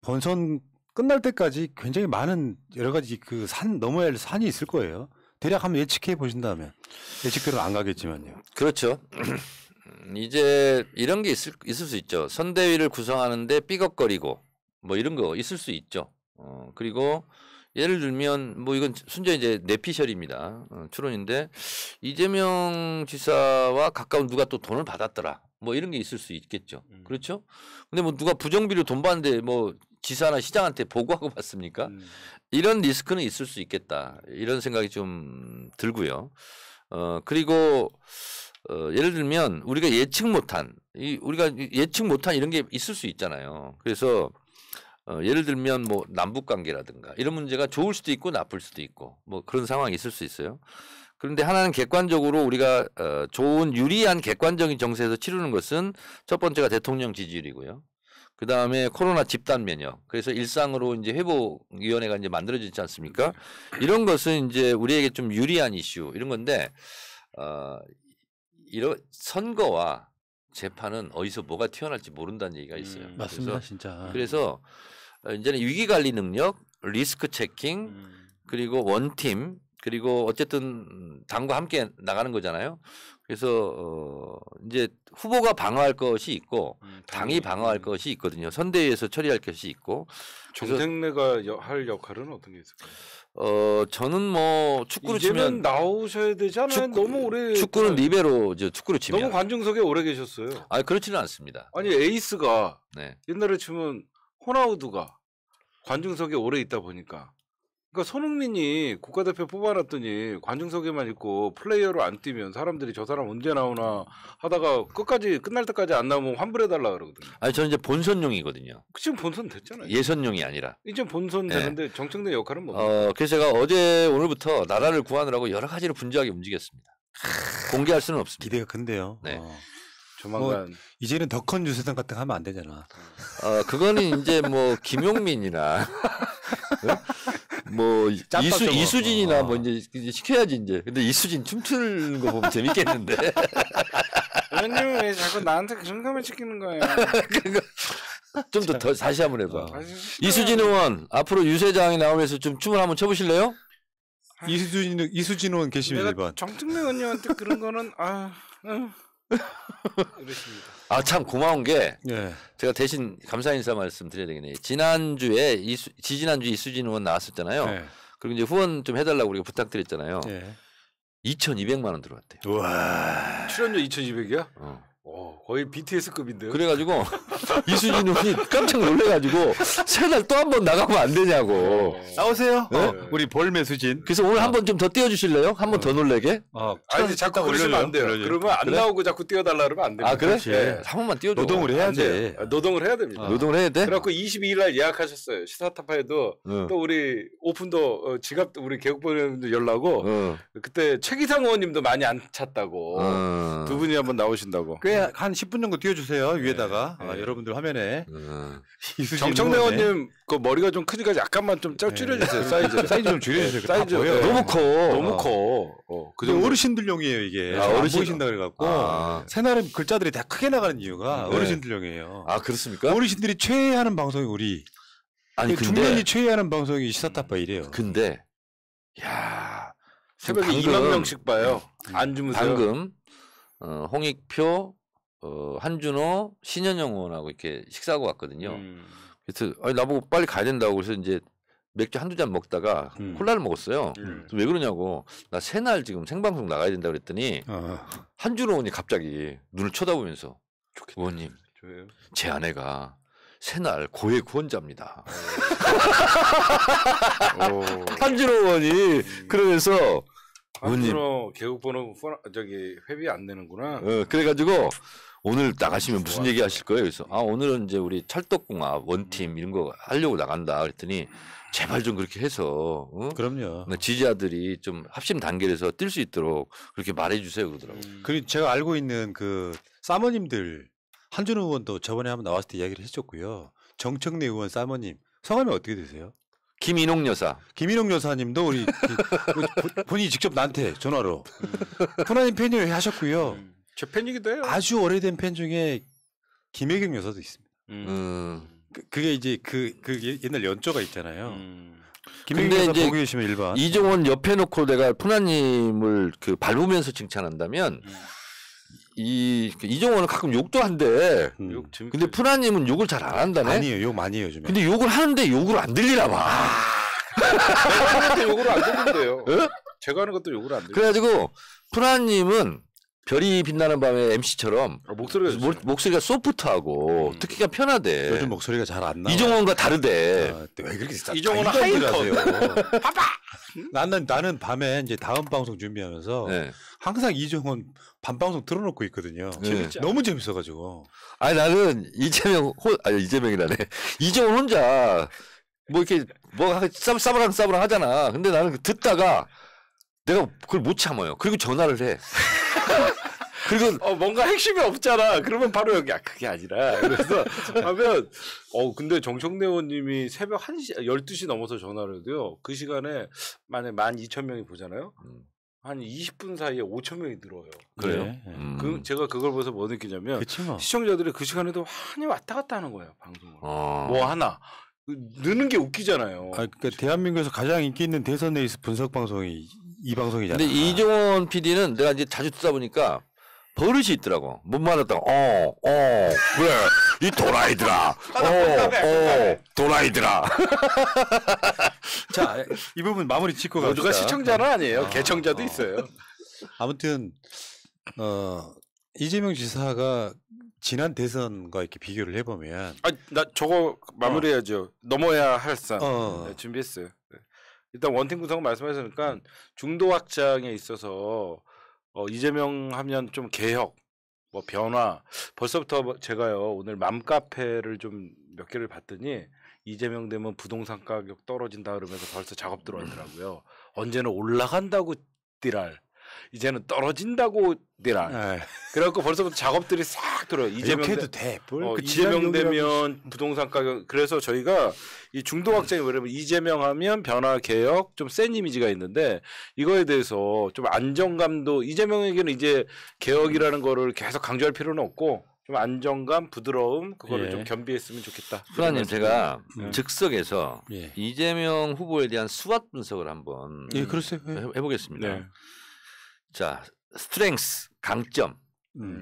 본선 끝날 때까지 굉장히 많은 여러 가지 그 산 넘어야 할 산이 있을 거예요. 대략 한번 예측해 보신다면 예측대로는 안 가겠지만요. 그렇죠. 이제 이런 게 있을 수 있죠. 선대위를 구성하는데 삐걱거리고 뭐 이런 거 있을 수 있죠. 그리고 예를 들면 뭐 이건 순전히 이제 내피셜입니다. 추론인데 이재명 지사와 가까운 누가 또 돈을 받았더라. 뭐 이런 게 있을 수 있겠죠. 그렇죠? 근데 뭐 누가 부정비로 돈 받는데 뭐 지사나 시장한테 보고하고 받습니까? 이런 리스크는 있을 수 있겠다. 이런 생각이 좀 들고요. 그리고 예를 들면 우리가 예측 못한 이런 게 있을 수 있잖아요. 그래서 예를 들면 뭐 남북 관계라든가 이런 문제가 좋을 수도 있고 나쁠 수도 있고 뭐 그런 상황이 있을 수 있어요. 그런데 하나는 객관적으로 우리가 좋은 유리한 객관적인 정세에서 치르는 것은 첫 번째가 대통령 지지율이고요. 그 다음에 코로나 집단 면역. 그래서 일상으로 이제 회복위원회가 이제 만들어지지 않습니까? 이런 것은 이제 우리에게 좀 유리한 이슈 이런 건데 이런 선거와 재판은 어디서 뭐가 튀어날지 모른다는 얘기가 있어요. 맞습니다, 진짜. 그래서 이제는 위기 관리 능력, 리스크 체킹, 그리고 원팀, 그리고 어쨌든 당과 함께 나가는 거잖아요. 그래서 이제 후보가 방어할 것이 있고 당이 방어할 것이 있거든요. 선대위에서 처리할 것이 있고. 정택래가 할 역할은 어떤 게 있을까요? 저는 뭐 축구로 치면 나오셔야 되지 않아요? 너무 오래 축구는 리베로죠. 축구로 치면 너무 관중석에 오래 계셨어요. 아니 그렇지는 않습니다. 아니 에이스가 네. 옛날에 치면 호나우두가 관중석에 오래 있다 보니까 그러니까 손흥민이 국가대표 뽑아놨더니 관중석에만 있고 플레이어로 안 뛰면 사람들이 저 사람 언제 나오나 하다가 끝까지 끝날 때까지 안 나오면 환불해달라 그러거든요. 아니 저는 이제 본선용이거든요. 지금 본선 됐잖아요. 예선용이 아니라. 이제 본선 네. 되는데 정청래 역할은 뭡니까? 그래서 제가 어제 오늘부터 나라를 구하느라고 여러 가지로 분주하게 움직였습니다. 공개할 수는 없습니다. 기대가 큰데요. 네. 조만간 이제는 더 큰 유세단 같은 거 하면 안 되잖아. 그거는 이제 뭐 김용민이나 뭐 짬밥 이수진이나 저거. 뭐 이제 시켜야지 이제. 근데 이수진 춤추는 거 보면 재밌겠는데. 의원님 왜 자꾸 나한테 그런 거만 시키는 거예요? 좀 더 다시 한번 해봐. 어. 이수진 의원 앞으로 유세장에 나오면서 좀 춤을 한번 춰보실래요? 이수진 의원 계시면 내가 1번. 정청래 의원님한테 그런 거는 이랬습니다. 아 참 고마운 게 예. 제가 대신 감사 인사 말씀드려야 되겠네요. 지난주에 지지난주 이수진 의원 나왔었잖아요. 네. 그리고 이제 후원 좀 해달라고 우리가 부탁드렸잖아요. 예. 2,200만 원 들어왔대요. 우와. 출연료 2,200이야? 어. 거의 BTS급인데요. 그래가지고 이수진 의원이 깜짝 놀래가지고 새날 또 한 번 나가면 안 되냐고. 나오세요. 네. 우리 벌매수진. 그래서 오늘 한 번 좀 더 띄워주실래요? 한 번 더 놀래게? 아니 자꾸 그러시면 안 돼요. 그러면 안 그래? 나오고 자꾸 띄워달라 그러면 안 됩니다. 아 그래? 그렇지. 네. 한 번만 띄워줘. 노동을 안 해야지. 돼요. 노동을 해야 됩니다. 노동을 해야 돼? 그래갖고 22일 날 예약하셨어요. 시사타파에도 응. 또 우리 오픈도 지갑도 우리 개국본님도 열라고 응. 그때 최기상 의원님도 많이 안 찼다고 응. 두 분이 한번 나오신다고. 꽤 한 10분 정도 띄워주세요. 위에다가 네. 여러분들 화면에. 응. 이수진 정청래 의원의 의원님 그 머리가 좀 크니까 약간만 좀 줄여주세요. 사이즈. 사이즈 좀 줄여주세요. 다 사이즈, 보여요. 네. 너무 커. 너무 커. 그 그 정도. 어르신들용이에요 이게. 아, 안 어르신. 보이신다 그래갖고 아. 새날은 글자들이 다 크게 나가는 이유가 네. 어르신들용이에요. 아 그렇습니까? 어르신들이 최애하는 방송이 우리. 아니 중년이 최애하는 방송이 시사타파 이래요. 근데 야 새벽에 방금- 2만 명씩 봐요. 안 주무세요. 방금 홍익표, 한준호, 신현영 의원하고 이렇게 식사하고 왔거든요. 그래서 아니, 나보고 빨리 가야 된다고 그래서 이제 맥주 한두 잔 먹다가 콜라를 먹었어요. 그래서 왜 그러냐고 나 새날 지금 생방송 나가야 된다 그랬더니 한준호 의원이 갑자기 눈을 쳐다보면서 의원님 저예요. 제 아내가 새날 고액 후원자입니다. 한준호 의원이 그러면서 의원님 한준호 개국번호 저기 회비 안 내는구나. 그래가지고 오늘 나가시면 무슨 얘기 하실 거예요? 그래서 오늘은 이제 우리 찰떡궁합 원팀 이런 거 하려고 나간다 그랬더니 제발 좀 그렇게 해서 그럼요. 지지자들이 좀 합심 단계에서 뛸 수 있도록 그렇게 말해주세요 그러더라고요. 그리고 제가 알고 있는 그 사모님들 한준호 의원도 저번에 한번 나왔을 때 이야기를 해줬고요. 정청래 의원 사모님 성함이 어떻게 되세요? 김인홍 여사. 김인홍 여사님도 우리 본인이 직접 나한테 전화로 푸나님 팬이에요 하셨고요. 제 팬이기도 해요. 아주 오래된 팬 중에 김혜경 여사도 있습니다. 그게 이제 그 옛날 연조가 있잖아요. 김혜경 근데 여사 이제 보고 계시면 일반. 이종원 옆에 놓고 내가 푸나님을 그 밟으면서 칭찬한다면 이종원은 가끔 욕도 한대. 욕 재밌게 근데 푸나님은 욕을 잘 안 한다네. 아니에요. 욕 많이 해요 요즘에. 근데 욕을 하는데 욕을 안 들리나 봐. 제가 하는 것도 욕으로 안 들린대요. 어? 제가 하는 것도 욕으로 안 들려. 그래가지고 푸나님은 별이 빛나는 밤의 MC처럼 목소리가 목소리가 소프트하고 듣기가 편하대. 요즘 목소리가 잘 안 나와. 이종원과 다르대. 왜 그렇게 이종원은 하세요? 나는 밤에 이제 다음 방송 준비하면서 네. 항상 이종원 밤 방송 틀어놓고 있거든요. 재밌지 너무 재밌어가지고. 아니 나는 이재명이라네. 이종원 혼자 뭐 이렇게 뭐 싸브랑 하잖아. 근데 나는 듣다가 내가 그걸 못 참아요. 그리고 전화를 해. 그리고 뭔가 핵심이 없잖아. 그러면 바로 여기 그게 아니라 그래서 하면 근데 정청래 의원님이 새벽 1시 12시 넘어서 전화를 해도요. 그 시간에 만약에 12,000명이 보잖아요. 한 20분 사이에 5,000명이 늘어요. 그래요? 네. 제가 그걸 보면서 뭐 느끼냐면 그치 뭐. 시청자들이 그 시간에도 많이 왔다 갔다 하는 거예요. 방송을. 어. 뭐 하나 느는 게 웃기잖아요. 그러니까 대한민국에서 가장 인기 있는 대선 레이스 분석 방송이 이 방송이잖아. 근데 이종원 PD는 내가 이제 자주 듣다 보니까 버릇이 있더라고. 못 말았다가 그래 이 도라이들아. 도라이들아. 자, 이 부분 마무리 짓고 갑시다. 모두가 시청자는 아니에요. 개청자도 있어요. 아무튼 이재명 지사가 지난 대선과 이렇게 비교를 해보면 나 저거 마무리해야죠. 넘어야 할 산. 어. 네, 준비했어요. 네. 일단 원팀 구성 말씀하셨으니까 중도 확장에 있어서 이재명 하면 좀 개혁, 뭐 변화. 벌써부터 제가요 오늘 맘카페를 좀 몇 개를 봤더니 이재명 되면 부동산 가격 떨어진다 그러면서 벌써 작업 들어왔더라고요. 언제는 올라간다고 띠랄, 이제는 떨어진다고 띠랄. 아, 그래갖고 벌써부터 작업들이 싹 들어요. 이렇게 해도 돼. 뭘 그 이재명 지난 되면 부동산 가격. 그래서 저희가 이 중도 확장이 뭐냐면 이재명 하면 변화 개혁 좀 센 이미지가 있는데 이거에 대해서 좀 안정감도 이재명에게는 이제 개혁이라는 거를 계속 강조할 필요는 없고 좀 안정감, 부드러움 그거를 예. 좀 겸비했으면 좋겠다. 수아님 제가 예. 즉석에서 예. 이재명 후보에 대한 수학 분석을 한번 예, 그렇죠. 예. 해보겠습니다. 네. 자, 스트렝스, 강점,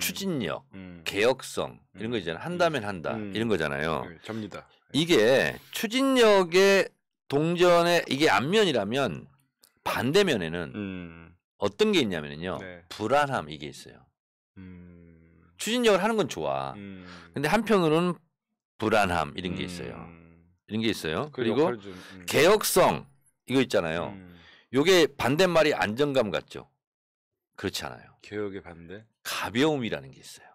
추진력, 추진력, 개혁성 이런 거 있잖아요. 한다면 한다 이런 거잖아요. 네, 접니다. 이게 추진력의 동전의 이게 앞면이라면 반대면에는 어떤 게 있냐면요. 네. 불안함 이게 있어요. 음. 추진력을 하는 건 좋아. 근데 한편으로는 불안함 이런 게 있어요. 이런 게 있어요. 그리고 개혁성 이거 있잖아요. 요게 반대말이 안정감 같죠. 그렇지 않아요. 개혁의 반대. 가벼움이라는 게 있어요.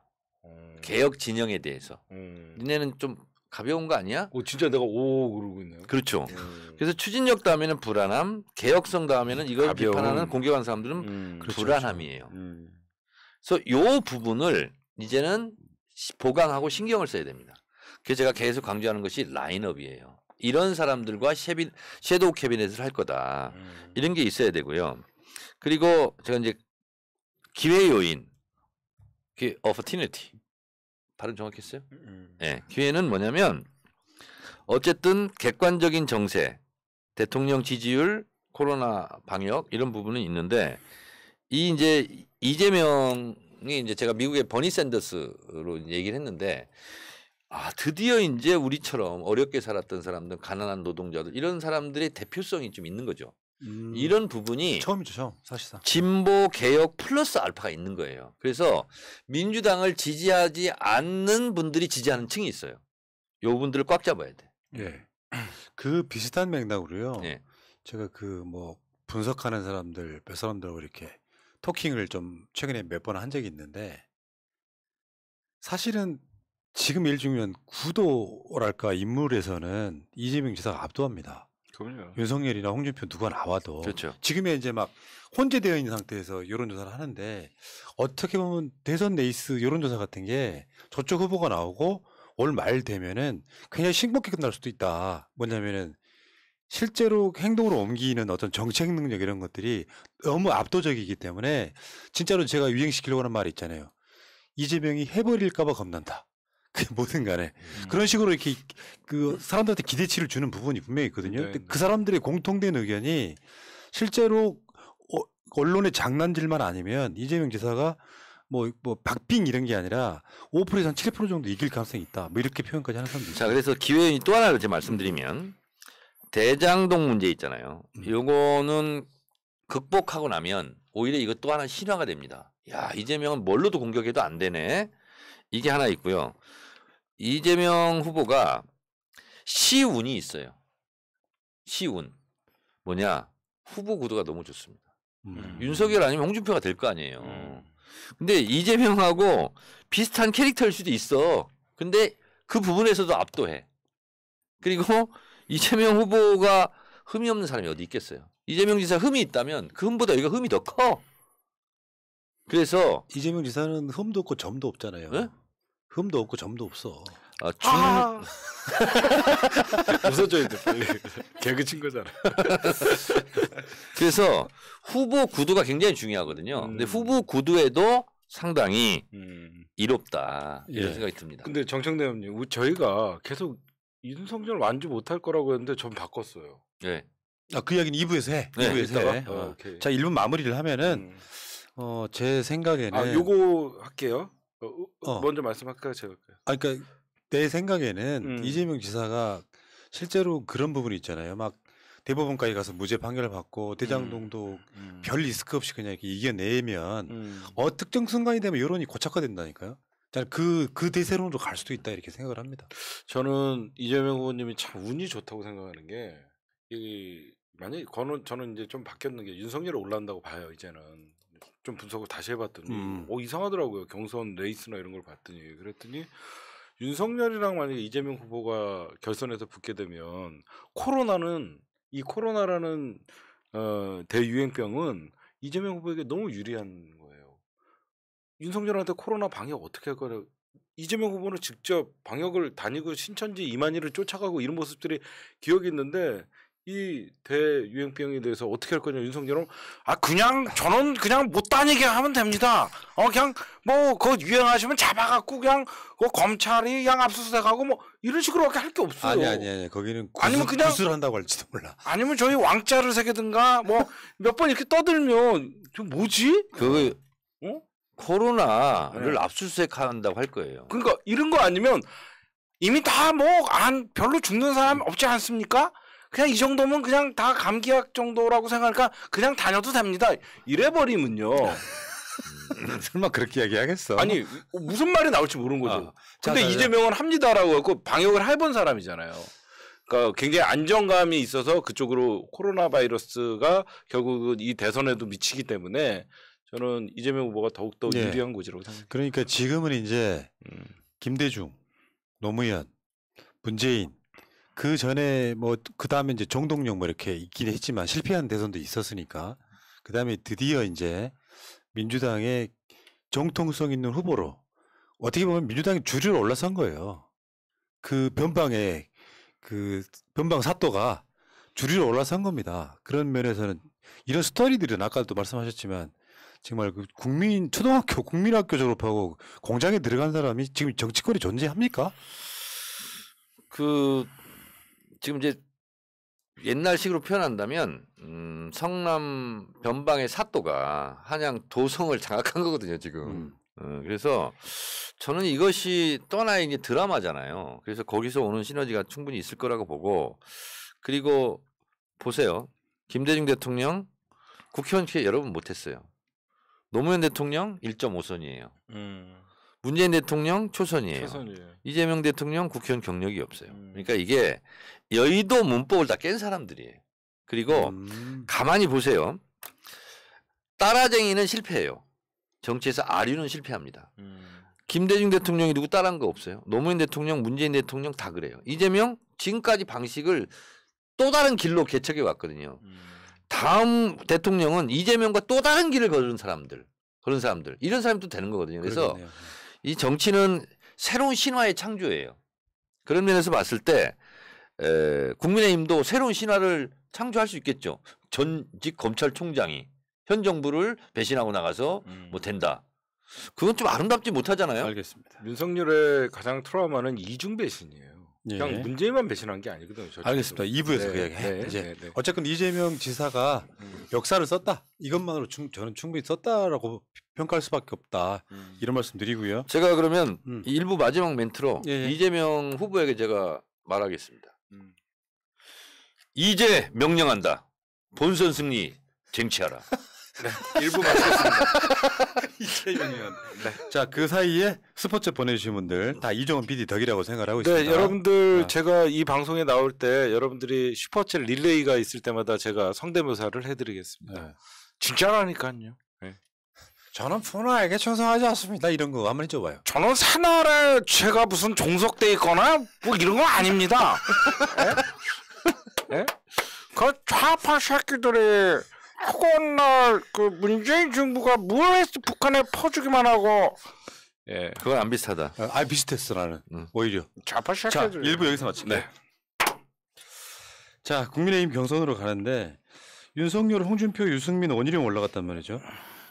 개혁 진영에 대해서. 니네는 좀 가벼운 거 아니야? 진짜 내가 오 그러고 있네요. 그렇죠. 그래서 추진력 다음에는 불안함, 개혁성 다음에는 이걸 가벼움. 비판하는 공격하는 사람들은 그렇죠, 불안함이에요. 음. 그래서 요 부분을 이제는 보강하고 신경을 써야 됩니다. 그래서 제가 계속 강조하는 것이 라인업이에요. 이런 사람들과 섀도우 캐비넷을 할 거다. 이런 게 있어야 되고요. 그리고 제가 이제 기회 요인, opportunity. 발음 정확했어요? 네, 기회는 뭐냐면 어쨌든 객관적인 정세, 대통령 지지율, 코로나 방역 이런 부분은 있는데 이 이제 이재명이 이제 제가 미국의 버니 샌더스로 얘기를 했는데 드디어 이제 우리처럼 어렵게 살았던 사람들, 가난한 노동자들 이런 사람들의 대표성이 좀 있는 거죠. 이런 부분이 처음이죠, 처음 사실상. 진보 개혁 플러스 알파가 있는 거예요. 그래서 민주당을 지지하지 않는 분들이 지지하는 층이 있어요. 요 분들을 꽉 잡아야 돼. 예. 그 비슷한 맥락으로요. 예. 제가 그 뭐 분석하는 사람들 몇 사람들하고 이렇게 토킹을 좀 최근에 몇 번 한 적이 있는데 사실은 지금 예를 들면 구도랄까 인물에서는 이재명 지사가 압도합니다. 그럼요. 윤석열이나 홍준표 누가 나와도 그렇죠. 지금에 이제 막 혼재되어 있는 상태에서 여론조사를 하는데 어떻게 보면 대선 레이스 여론조사 같은 게 저쪽 후보가 나오고 올 말 되면은 그냥 싱겁게 끝날 수도 있다. 뭐냐면은 실제로 행동으로 옮기는 어떤 정책 능력 이런 것들이 너무 압도적이기 때문에 진짜로 제가 유행시키려고 하는 말이 있잖아요. 이재명이 해버릴까봐 겁난다. 그 뭐든 간에 그런 식으로 이렇게 그 사람들한테 기대치를 주는 부분이 분명히 있거든요. 네, 근데 네. 그 사람들의 공통된 의견이 실제로 언론의 장난질만 아니면 이재명 지사가 뭐 박빙 이런 게 아니라 5%에서 한 7% 정도 이길 가능성이 있다. 뭐 이렇게 표현까지 하는 사람도 있어요. 자, 그래서 기회는 또 하나 이제 말씀드리면 대장동 문제 있잖아요. 요거는 극복하고 나면 오히려 이것 또 하나 신화가 됩니다. 야, 이재명은 뭘로도 공격해도 안 되네. 이게 하나 있고요. 이재명 후보가 시운이 있어요. 시운. 뭐냐? 후보 구도가 너무 좋습니다. 윤석열 아니면 홍준표가 될 거 아니에요. 근데 이재명하고 비슷한 캐릭터일 수도 있어. 근데 그 부분에서도 압도해. 그리고 이재명 후보가 흠이 없는 사람이 어디 있겠어요. 이재명 지사 흠이 있다면 그 흠보다 여기가 흠이 더 커. 그래서 이재명 지사는 흠도 없고 점도 없잖아요. 네? 흠도 없고 점도 없어. 웃어줘야 돼 빨리. 개그 친 거잖아. 그래서 후보 구도가 굉장히 중요하거든요. 근데 후보 구도에도 상당히 이롭다 이런 예. 생각이 듭니다. 근데 정청래님 저희가 계속 윤석열 완주 못할 거라고 했는데 전 바꿨어요. 네. 그 이야기는 2부에서 해. 네, 2부에서 해. 이따가? 오케이. 자, 1부 마무리를 하면은 제 생각에는 요거 할게요. 어. 먼저 말씀할까요, 제가 할까요? 그러니까 내 생각에는 이재명 지사가 실제로 그런 부분이 있잖아요. 막 대법원까지 가서 무죄 판결을 받고 대장동도 별 리스크 없이 그냥 이렇게 이겨내면 특정 순간이 되면 여론이 고착화된다니까요. 저는 그 대세론으로 갈 수도 있다 이렇게 생각을 합니다. 저는 이재명 후보님이 참 운이 좋다고 생각하는 게 이 만약에 저는 이제 좀 바뀌었는 게 윤석열이 올라온다고 봐요. 이제는 좀 분석을 다시 해봤더니 이상하더라고요. 경선 레이스나 이런 걸 봤더니 그랬더니 윤석열이랑 만약에 이재명 후보가 결선에서 붙게 되면 이 코로나라는 대유행병은 이재명 후보에게 너무 유리한 거예요. 윤석열한테 코로나 방역 어떻게 할 거냐. 이재명 후보는 직접 방역을 다니고 신천지 이만희를 쫓아가고 이런 모습들이 기억이 있는데 이 대유행병에 대해서 어떻게 할 거냐. 윤석열은 저는 그냥 못 다니게 하면 됩니다. 그냥 뭐 그거 유행하시면 잡아갖고 그냥 검찰이 그냥 압수수색하고 뭐 이런 식으로밖에 할 게 없어요. 아니 거기는 아니면 그냥 구술한다고 할지도 몰라. 아니면 저희 왕자를 새기든가 뭐 몇 번 이렇게 떠들면 좀 뭐지? 그 어? 코로나를 네. 압수수색한다고 할 거예요. 그러니까 이런 거 아니면 이미 다 뭐 별로 죽는 사람 없지 않습니까? 그냥 이 정도면 그냥 다 감기약 정도라고 생각하니까 그냥 다녀도 됩니다. 이래버리면요. 설마 그렇게 이야기하겠어? 아니 무슨 말이 나올지 모르는 거죠. 근데 자, 이재명은 합니다라고 했고 방역을 해본 사람이잖아요. 그러니까 굉장히 안정감이 있어서 그쪽으로 코로나 바이러스가 결국은 이 대선에도 미치기 때문에 저는 이재명 후보가 더욱더 예. 유리한 고지라고 생각해요. 그러니까 지금은 이제 김대중, 노무현, 문재인 그 전에 뭐 그 다음에 이제 정동영 뭐 이렇게 있긴 했지만 실패한 대선도 있었으니까 그 다음에 드디어 이제 민주당의 정통성 있는 후보로 어떻게 보면 민주당이 주류로 올라선 거예요. 그 변방에 그 변방 사또가 주류로 올라선 겁니다. 그런 면에서는 이런 스토리들은 아까도 말씀하셨지만 정말 그 초등학교 국민학교 졸업하고 공장에 들어간 사람이 지금 정치권에 존재합니까? 지금 이제 옛날식으로 표현한다면 성남 변방의 사또가 한양 도성을 장악한 거거든요 지금. 그래서 저는 이것이 또 하나의 이제 드라마잖아요. 그래서 거기서 오는 시너지가 충분히 있을 거라고 보고, 그리고 보세요. 김대중 대통령 국회의원 취재 여러 번 못했어요. 노무현 대통령 1.5선이에요. 문재인 대통령 초선이에요. 최선이에요. 이재명 대통령 국회의원 경력이 없어요. 그러니까 이게 여의도 문법을 다 깬 사람들이에요. 그리고 가만히 보세요. 따라쟁이는 실패해요. 정치에서 아류는 실패합니다. 김대중 대통령이 누구 따라한 거 없어요. 노무현 대통령, 문재인 대통령 다 그래요. 이재명 지금까지 방식을 또 다른 길로 개척해 왔거든요. 다음 대통령은 이재명과 또 다른 길을 걸은 사람들, 이런 사람도 되는 거거든요. 그래서 그러겠네요. 이 정치는 새로운 신화의 창조예요. 그런 면에서 봤을 때 국민의힘도 새로운 신화를 창조할 수 있겠죠. 전직 검찰총장이 현 정부를 배신하고 나가서 뭐 된다. 그건 좀 아름답지 못하잖아요. 알겠습니다. 윤석열의 가장 트라우마는 이중 배신이에요. 예. 그냥 문재인만 배신한 게 아니거든요. 알겠습니다. 2부에서 그 얘기해. 이제 어쨌든 이재명 지사가 역사를 썼다. 이것만으로 저는 충분히 썼다라고 평가할 수밖에 없다. 이런 말씀 드리고요. 제가 그러면 이 일부 마지막 멘트로 예. 이재명 후보에게 제가 말하겠습니다. 이제 명령한다. 본선 승리 쟁취하라. 네, 일부 마치겠습니다. 이재명이면. 자, 그 사이에 스포츠 보내주신 분들 다 이종원 PD 덕이라고 생각을 하고 있습니다. 네, 여러분들 제가 이 방송에 나올 때 여러분들이 슈퍼챗 릴레이가 있을 때마다 제가 성대모사를 해드리겠습니다. 네. 진짜라니까요. 네. 저는 푸나에게 충성하지 않습니다. 이런 거 한번 해줘봐요. 저는 새날에 제가 무슨 종속돼 있거나 뭐 이런 건 아닙니다. 예? 그 좌파 새끼들이 하고날 그 문재인 정부가 뭘 했어 북한에 퍼주기만 하고 예 그건 안 비슷하다. 비슷했어 나는 오히려. 좌파 자, 새끼들 1부 여기서 마칠게요. 자, 국민의힘 경선으로 가는데 윤석열, 홍준표, 유승민, 원희룡 올라갔단 말이죠.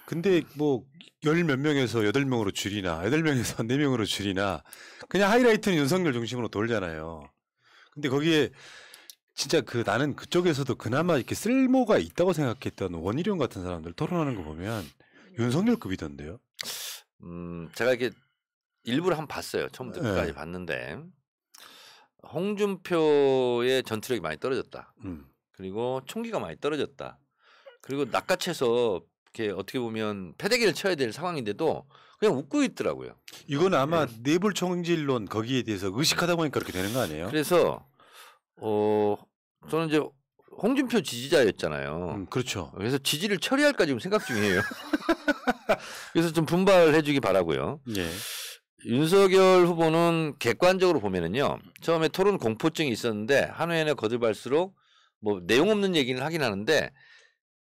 근데 뭐 10몇 명에서 8명으로 줄이나 8명에서 4명으로 줄이나 그냥 하이라이트는 윤석열 중심으로 돌잖아요. 근데 거기에 진짜 나는 그쪽에서도 그나마 이렇게 쓸모가 있다고 생각했던 원희룡 같은 사람들 토론하는 거 보면 윤석열급이던데요. 제가 이렇게 일부러 한번 봤어요. 처음부터 네. 끝까지 봤는데 홍준표의 전투력이 많이 떨어졌다. 그리고 총기가 많이 떨어졌다. 그리고 낚아채서 이렇게 어떻게 보면 패대기를 쳐야 될 상황인데도 그냥 웃고 있더라고요. 이거는 아마 내불 총질론 거기에 대해서 의식하다 보니까 그렇게 되는 거 아니에요? 그래서 저는 이제 홍준표 지지자였잖아요. 그렇죠. 그래서 지지를 처리할까 지금 생각 중이에요. 그래서 좀 분발해주기 바라고요. 예. 윤석열 후보는 객관적으로 보면은요. 처음에 토론 공포증이 있었는데 한 회나 거듭할수록 뭐 내용 없는 얘기는 하긴 하는데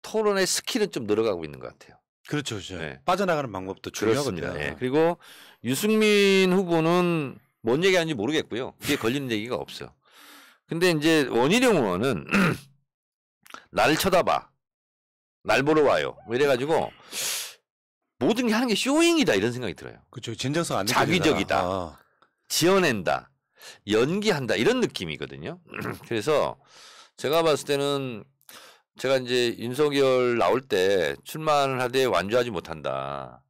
토론의 스킬은 좀 늘어가고 있는 것 같아요. 그렇죠. 그렇죠. 네. 빠져나가는 방법도 중요하거든요. 그렇습니다. 예. 그리고 유승민 후보는 뭔 얘기하는지 모르겠고요. 그게 걸리는 얘기가 없어. 근데 이제 원희룡 의원은 나를 쳐다봐. 날 보러 와요. 뭐 이래가지고 모든 게 하는 게 쇼잉이다 이런 생각이 들어요. 그렇죠. 진정성 안 자기적이다. 아. 지어낸다. 연기한다. 이런 느낌이거든요. 그래서 제가 봤을 때는 제가 이제 윤석열 나올 때 출마를 하되 완주하지 못한다.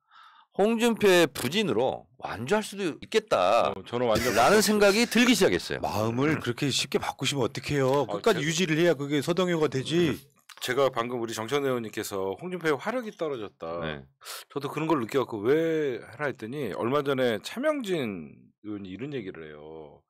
홍준표의 부진으로 완주할 수도 있겠다. 저는 완전 라는 생각이 들기 시작했어요. 마음을 그렇게 쉽게 바꾸시면 어떡해요. 끝까지 제가- 유지를 해야 그게 서동요가 되지. 제가 방금 우리 정천 의원님께서 홍준표의 화력이 떨어졌다. 네. 저도 그런 걸 느껴갖고 왜 하나 했더니 얼마 전에 차명진 의원이 이런 얘기를 해요.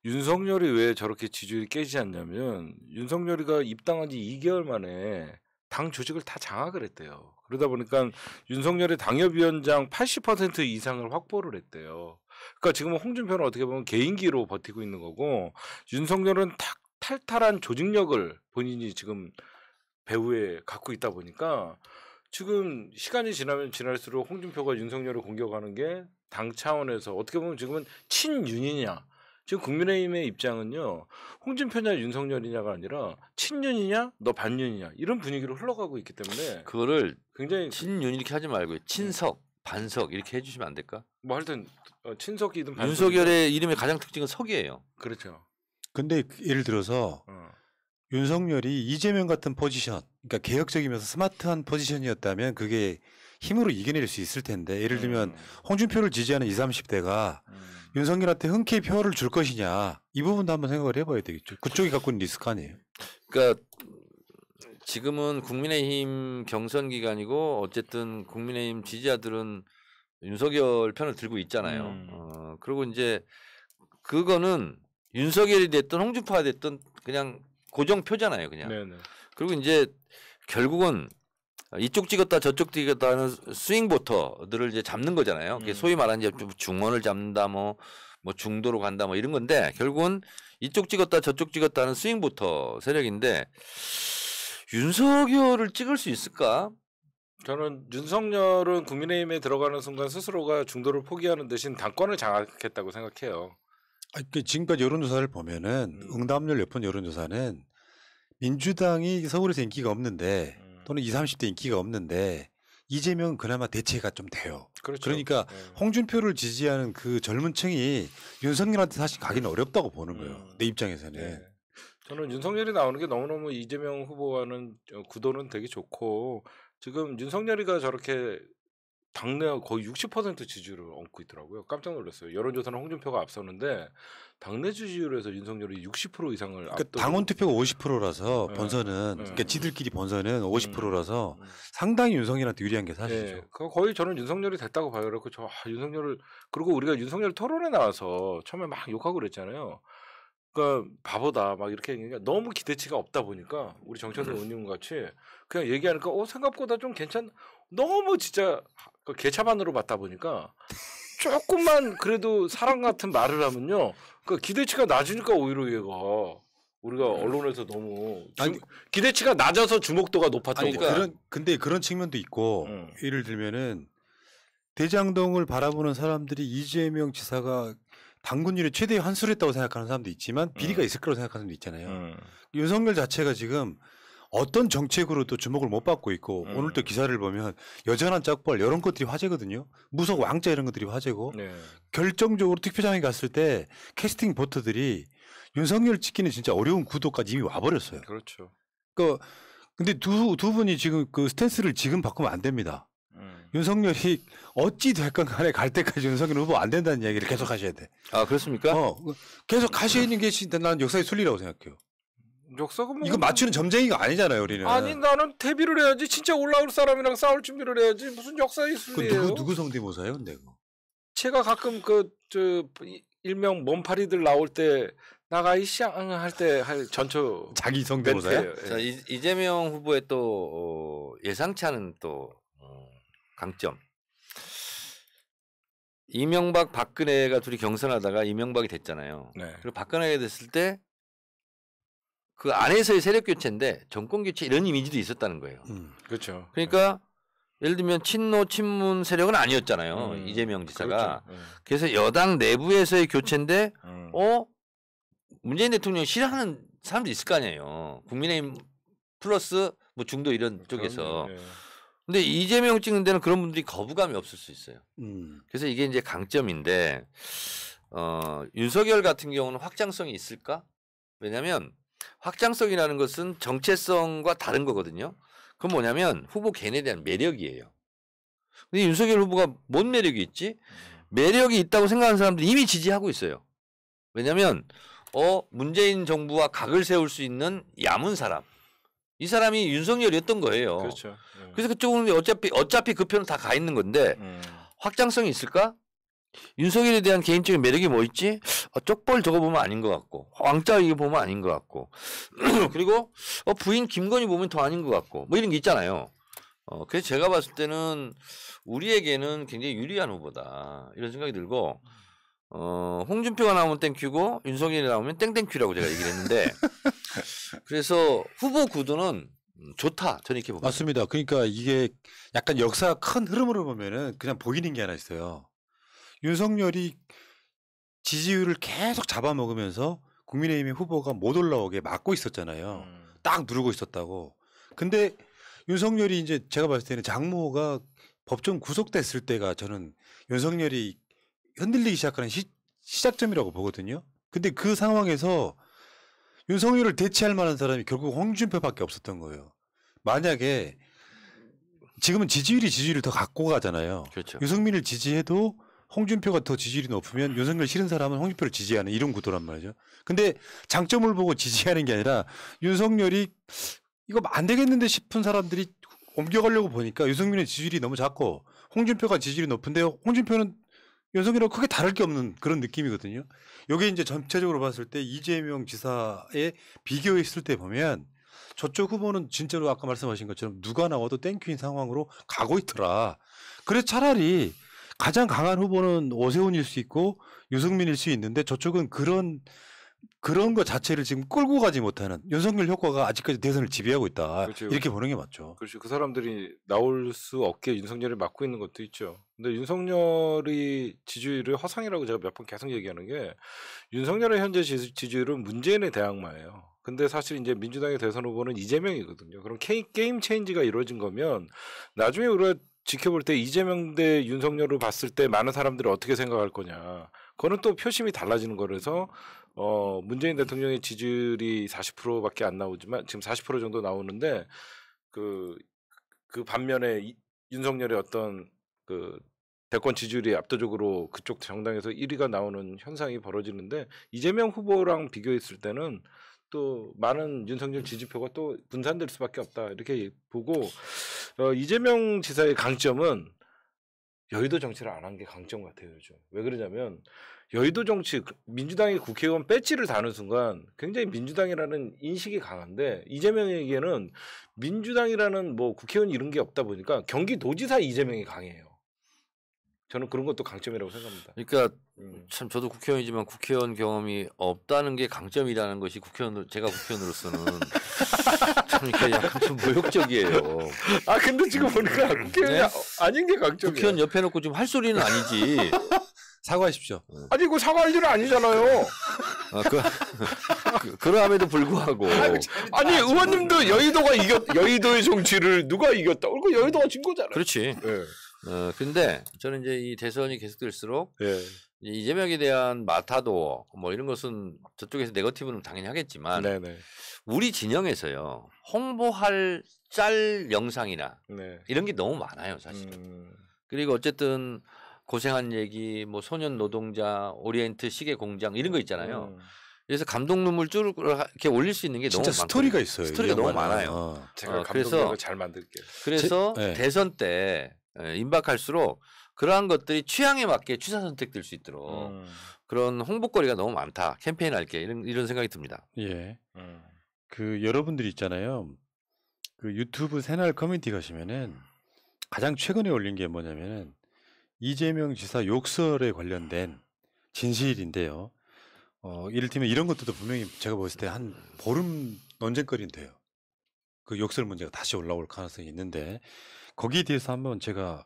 윤석열이 왜 저렇게 지지율이 깨지지 않냐면 윤석열이가 입당한 지 2개월 만에 당 조직을 다 장악을 했대요. 그러다 보니까 윤석열의 당협위원장 80% 이상을 확보를 했대요. 그러니까 지금은 홍준표는 어떻게 보면 개인기로 버티고 있는 거고 윤석열은 탈탈한 조직력을 본인이 지금 배후에 갖고 있다 보니까 지금 시간이 지나면 지날수록 홍준표가 윤석열을 공격하는 게 당 차원에서 어떻게 보면 지금은 친윤이냐 지금 국민의힘의 입장은요 홍준표냐 윤석열이냐가 아니라 친윤이냐 너 반윤이냐 이런 분위기로 흘러가고 있기 때문에 그거를 굉장히 친윤 이렇게 하지 말고 친석, 반석 이렇게 해주시면 안 될까? 뭐 하여튼 친석이든 반석이든 윤석열의 이름의 가장 특징은 석이에요. 그렇죠. 근데 예를 들어서 윤석열이 이재명 같은 포지션, 그러니까 개혁적이면서 스마트한 포지션이었다면 그게 힘으로 이겨낼 수 있을 텐데 예를 들면 홍준표를 지지하는 20, 30대가 윤석열한테 흔쾌히 표를 줄 것이냐 이 부분도 한번 생각을 해봐야 되겠죠. 그쪽이 갖고 있는 리스크 아니에요. 그러니까 지금은 국민의힘 경선 기간이고 어쨌든 국민의힘 지지자들은 윤석열 편을 들고 있잖아요. 그리고 이제 그거는 윤석열이 됐든 홍준표가 됐든 그냥 고정표잖아요, 그냥. 네네. 그리고 이제 결국은 이쪽 찍었다 저쪽 찍었다 하는 스윙보터들을 이제 잡는 거잖아요. 그게 소위 말하는 이제 좀 중원을 잡는다 뭐 중도로 간다 뭐 이런 건데 결국은 이쪽 찍었다 저쪽 찍었다 하는 스윙보터 세력인데 윤석열을 찍을 수 있을까? 저는 윤석열은 국민의힘에 들어가는 순간 스스로가 중도를 포기하는 대신 당권을 장악했다고 생각해요. 지금까지 여론조사를 보면은 응답률 몇 번 여론조사는 민주당이 서울에서 인기가 없는데 또는 20, 30대 인기가 없는데 이재명은 그나마 대체가 좀 돼요. 그렇죠. 그러니까 홍준표를 지지하는 그 젊은 층이 윤석열한테 사실 가기는 어렵다고 보는 거예요. 내 입장에서는. 네. 저는 윤석열이 나오는 게 너무너무 이재명 후보와는 구도는 되게 좋고 지금 윤석열이가 저렇게 당내 거의 60% 지지율을 얻고 있더라고요. 깜짝 놀랐어요. 여론조사는 홍준표가 앞서는데 당내 지지율에서 윤석열이 60% 이상을 그러니까 압도적으로 당원 투표가 50%라서 네. 번선은 네. 그러니까 지들끼리 번선은 50%라서 상당히 윤석열한테 유리한 게 사실이죠. 네, 거의 저는 윤석열이 됐다고 봐요. 그래서 윤석열을 그리고 우리가 윤석열 토론에 나와서 처음에 막 욕하고 그랬잖아요. 그러니까 바보다 막 이렇게 얘기하니까 너무 기대치가 없다 보니까 우리 정찬호 의원님 같이 그냥 얘기하니까 생각보다 좀 너무 진짜 그 개차반으로 봤다 보니까 조금만 그래도 사람 같은 말을 하면요. 그 기대치가 낮으니까 오히려 얘가 우리가 언론에서 너무 기대치가 낮아서 주목도가 높았던 아니, 거야. 근데 그런 측면도 있고 예를 들면은 대장동을 바라보는 사람들이 이재명 지사가 당군율의 최대 환수를 했다고 생각하는 사람도 있지만 비리가 있을 거라고 생각하는 사람도 있잖아요. 윤석열 자체가 지금 어떤 정책으로도 주목을 못 받고 있고 오늘 또 기사를 보면 여전한 짝벌 이런 것들이 화제거든요. 무속 왕자 이런 것들이 화제고 네. 결정적으로 투표장에 갔을 때 캐스팅 보트들이 윤석열 찍기는 진짜 어려운 구도까지 이미 와버렸어요. 그렇죠. 근데 두 분이 지금 그 스탠스를 지금 바꾸면 안 됩니다. 윤석열이 어찌 됐건 간에 갈 때까지 윤석열 후보 안 된다는 이야기를 계속 하셔야 돼. 아 그렇습니까? 계속 하셔야 있는 게 난 역사의 순리라고 생각해요. 역사가 뭐 이거 맞추는 점쟁이가 아니잖아요, 우리는. 아니 나는 데뷔를 해야지 진짜 올라올 사람이랑 싸울 준비를 해야지 무슨 역사의 순리예요. 누구 성대모사예요, 근데 그거? 제가 가끔 일명 몸파리들 나올 때 나가 이샹 할 때 할 전초 자기 성대모사야? 멘트예요. 자, 이재명 후보의 또 예상치 않은 또 강점. 이명박 박근혜가 둘이 경선하다가 이명박이 됐잖아요. 네. 그리고 박근혜가 됐을 때 그 안에서의 세력 교체인데 정권 교체 이런 이미지도 있었다는 거예요. 그렇죠. 그러니까 예를 들면 친노 친문 세력은 아니었잖아요. 이재명 지사가. 그렇죠. 그래서 여당 내부에서의 교체인데 문재인 대통령 싫어하는 사람도 있을 거 아니에요. 국민의힘 플러스 뭐 중도 이런 쪽에서. 예. 근데 이재명 찍는 데는 그런 분들이 거부감이 없을 수 있어요. 그래서 이게 이제 강점인데 윤석열 같은 경우는 확장성이 있을까? 왜냐하면 확장성이라는 것은 정체성과 다른 거거든요. 그건 뭐냐면 후보 개인에 대한 매력이에요. 근데 윤석열 후보가 뭔 매력이 있지? 매력이 있다고 생각하는 사람들이 이미 지지하고 있어요. 왜냐하면 문재인 정부와 각을 세울 수 있는 야문 사람. 이 사람이 윤석열이었던 거예요. 그렇죠. 그래서 그쪽은 어차피 그 표는 다 가 있는 건데 확장성이 있을까? 윤석열에 대한 개인적인 매력이 뭐 있지? 쪽벌 저거 보면 아닌 것 같고 왕자 이거 보면 아닌 것 같고 그리고 부인 김건희 보면 더 아닌 것 같고 뭐 이런 게 있잖아요. 그래서 제가 봤을 때는 우리에게는 굉장히 유리한 후보다 이런 생각이 들고 홍준표가 나오면 땡큐고 윤석열이 나오면 땡땡큐라고 제가 얘기를 했는데 그래서 후보 구도는 좋다 저는 이렇게 봅니다. 맞습니다. 그러니까 이게 약간 역사 큰 흐름으로 보면은 그냥 보이는 게 하나 있어요. 윤석열이 지지율을 계속 잡아먹으면서 국민의힘의 후보가 못 올라오게 막고 있었잖아요. 딱 누르고 있었다고. 근데 윤석열이 이제 제가 봤을 때는 장모가 법정 구속됐을 때가 저는 윤석열이 흔들리기 시작하는 시작점이라고 보거든요. 근데 그 상황에서 윤석열을 대체할 만한 사람이 결국 홍준표밖에 없었던 거예요. 만약에 지금은 지지율이 더 갖고 가잖아요. 그렇죠. 유승민을 지지해도 홍준표가 더 지지율이 높으면 윤석열 싫은 사람은 홍준표를 지지하는 이런 구도란 말이죠. 근데 장점을 보고 지지하는 게 아니라 윤석열이 이거 안 되겠는데 싶은 사람들이 옮겨가려고 보니까 유승민의 지지율이 너무 작고 홍준표가 지지율이 높은데 홍준표는 윤석열하고 크게 다를 게 없는 그런 느낌이거든요. 여기 이제 전체적으로 봤을 때 이재명 지사에 비교했을 때 보면 저쪽 후보는 진짜로 아까 말씀하신 것처럼 누가 나와도 땡큐인 상황으로 가고 있더라. 그래서 차라리 가장 강한 후보는 오세훈일 수 있고 유승민일 수 있는데 저쪽은 그런 것 자체를 지금 끌고 가지 못하는 윤석열 효과가 아직까지 대선을 지배하고 있다. 그렇죠. 이렇게 보는 게 맞죠. 그렇죠. 그 사람들이 나올 수 없게 윤석열이 막고 있는 것도 있죠. 근데 윤석열이 지지율이 허상이라고 제가 몇 번 계속 얘기하는 게 윤석열의 현재 지지율은 문재인의 대항마예요. 근데 사실 이제 민주당의 대선 후보는 이재명이거든요. 그럼 게임 체인지가 이루어진 거면 나중에 우리가 지켜볼 때 이재명 대 윤석열을 봤을 때 많은 사람들이 어떻게 생각할 거냐. 그거는 또 표심이 달라지는 거라서 문재인 대통령의 지지율이 40%밖에 안 나오지만 지금 40% 정도 나오는데 그 반면에 윤석열의 어떤 그 대권 지지율이 압도적으로 그쪽 정당에서 1위가 나오는 현상이 벌어지는데 이재명 후보랑 비교했을 때는 또 많은 윤석열 지지표가 또 분산될 수밖에 없다 이렇게 보고 이재명 지사의 강점은 여의도 정치를 안 한 게 강점 같아요 요즘. 왜 그러냐면 여의도 정치 민주당이 국회의원 배지를 다는 순간 굉장히 민주당이라는 인식이 강한데 이재명에게는 민주당이라는 뭐 국회의원 이런 게 없다 보니까 경기도지사 이재명이 강해요. 저는 그런 것도 강점이라고 생각합니다. 그러니까 참 저도 국회의원이지만 국회의원 경험이 없다는 게 강점이라는 것이 제가 국회의원으로서는 참 이렇게 약간 좀 모욕적이에요. 아 근데 지금 보니까 국회의원이 네? 아닌 게 강점이에요. 국회의원 옆에 놓고 지금 할 소리는 아니지. 사과하십시오. 아니 이거 사과할 일은 아니잖아요. 그럼에도 불구하고 아니 의원님도 여의도의 정치를 누가 이겼다? 그거 여의도가 진 거잖아요. 그렇지. 네. 근데 저는 이제 이 대선이 계속될수록 네. 이재명에 대한 마타도 뭐 이런 것은 저쪽에서 네거티브는 당연히 하겠지만 네네. 우리 진영에서요 홍보할 짤 영상이나 네. 이런 게 너무 많아요 사실. 그리고 어쨌든 고생한 얘기, 뭐 소년 노동자, 오리엔트 시계 공장 이런 거 있잖아요. 그래서 감동 눈물 쭉 이렇게 올릴 수 있는 게 너무 진짜 많거든요. 스토리가 있어요. 스토리가 너무 많아요. 제가 그래서 감독적으로 잘 만들게요. 그래서 네. 대선 때 임박할수록 그러한 것들이 취향에 맞게 취사 선택될 수 있도록 그런 홍보거리가 너무 많다. 캠페인 할게 이런 생각이 듭니다. 예. 그 여러분들이 있잖아요. 그 유튜브 새날 커뮤니티 가시면은 가장 최근에 올린 게 뭐냐면은 이재명 지사 욕설에 관련된 진실인데요. 이를테면 이런 것들도 분명히 제가 봤을 때 한 보름 논쟁거리는 돼요. 그 욕설 문제가 다시 올라올 가능성이 있는데 거기에 대해서 한번 제가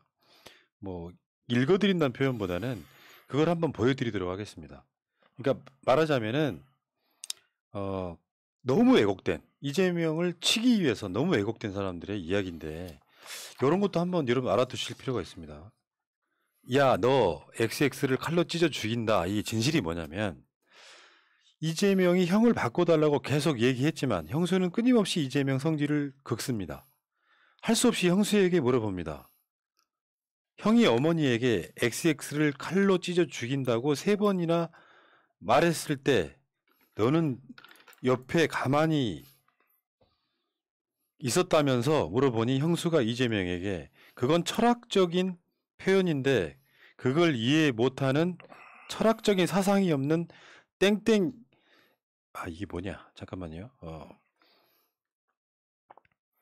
뭐 읽어드린다는 표현보다는 그걸 한번 보여드리도록 하겠습니다. 그러니까 말하자면은 너무 왜곡된 이재명을 치기 위해서 너무 왜곡된 사람들의 이야기인데 이런 것도 한번 여러분 알아두실 필요가 있습니다. 야, 너 XX를 칼로 찢어 죽인다. 이 진실이 뭐냐면 이재명이 형을 바꿔달라고 계속 얘기했지만 형수는 끊임없이 이재명 성질을 긁습니다. 할 수 없이 형수에게 물어봅니다. 형이 어머니에게 XX를 칼로 찢어 죽인다고 3번이나 말했을 때 너는 옆에 가만히 있었다면서 물어보니 형수가 이재명에게 그건 철학적인 표현인데 그걸 이해 못하는 철학적인 사상이 없는 땡땡 이게 뭐냐 잠깐만요.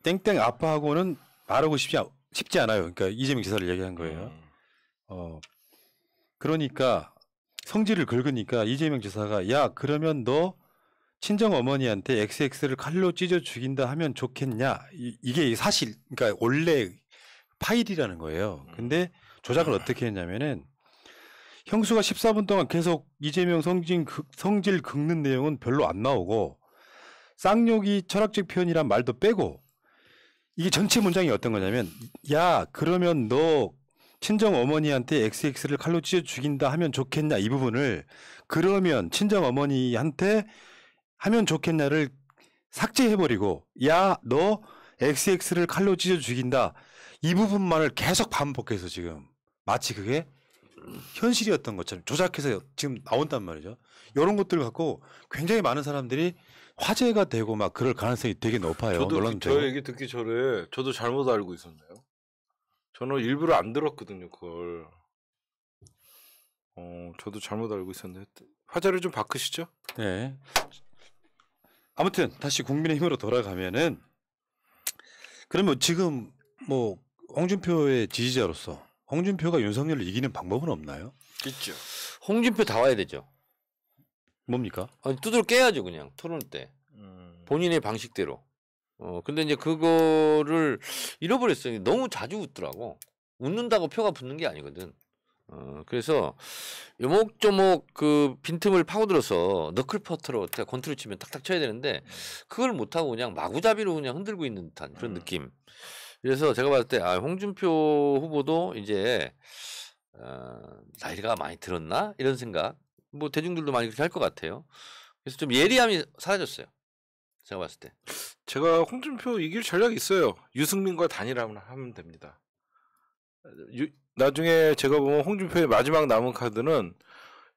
땡땡 아빠하고는 말하고 쉽지 않아요. 그러니까 이재명 지사를 얘기한 거예요. 그러니까 성질을 긁으니까 이재명 지사가 야 그러면 너 친정 어머니한테 XX를 칼로 찢어 죽인다 하면 좋겠냐? 이게 사실 그러니까 원래 파일이라는 거예요. 근데 조작을 어떻게 했냐면은 형수가 14분 동안 계속 이재명 성질 긁는 내용은 별로 안 나오고 쌍욕이 철학적 표현이란 말도 빼고 이게 전체 문장이 어떤 거냐면 야 그러면 너 친정 어머니한테 XX를 칼로 찢어 죽인다 하면 좋겠냐 이 부분을 그러면 친정 어머니한테 하면 좋겠냐를 삭제해버리고 야 너 XX를 칼로 찢어 죽인다 이 부분만을 계속 반복해서 지금 마치 그게 현실이었던 것처럼 조작해서 지금 나온단 말이죠. 이런 것들을 갖고 굉장히 많은 사람들이 화제가 되고 막 그럴 가능성이 되게 높아요. 저도 저 얘기 듣기 전에 저도 잘못 알고 있었나요? 저는 일부러 안 들었거든요 그걸. 저도 잘못 알고 있었는데 화제를 좀 바꾸시죠. 네. 아무튼 다시 국민의힘으로 돌아가면은 그러면 지금 뭐 홍준표의 지지자로서 홍준표가 윤석열을 이기는 방법은 없나요? 있죠. 홍준표 다 와야 되죠. 뭡니까? 아니 두드러 깨야죠 그냥 토론 때 본인의 방식대로. 근데 이제 그거를 잃어버렸어요. 너무 자주 웃더라고. 웃는다고 표가 붙는 게 아니거든. 그래서 요목조목 그 빈틈을 파고들어서 너클퍼터로 권투를 치면 탁탁 쳐야 되는데 그걸 못하고 그냥 마구잡이로 그냥 흔들고 있는 듯한 그런 느낌. 그래서 제가 봤을 때 홍준표 후보도 이제 나이가 많이 들었나 이런 생각. 뭐 대중들도 많이 그렇게 할 것 같아요. 그래서 좀 예리함이 사라졌어요. 제가 봤을 때. 제가 홍준표 이길 전략이 있어요. 유승민과 단일화만 하면 됩니다. 나중에 제가 보면 홍준표의 마지막 남은 카드는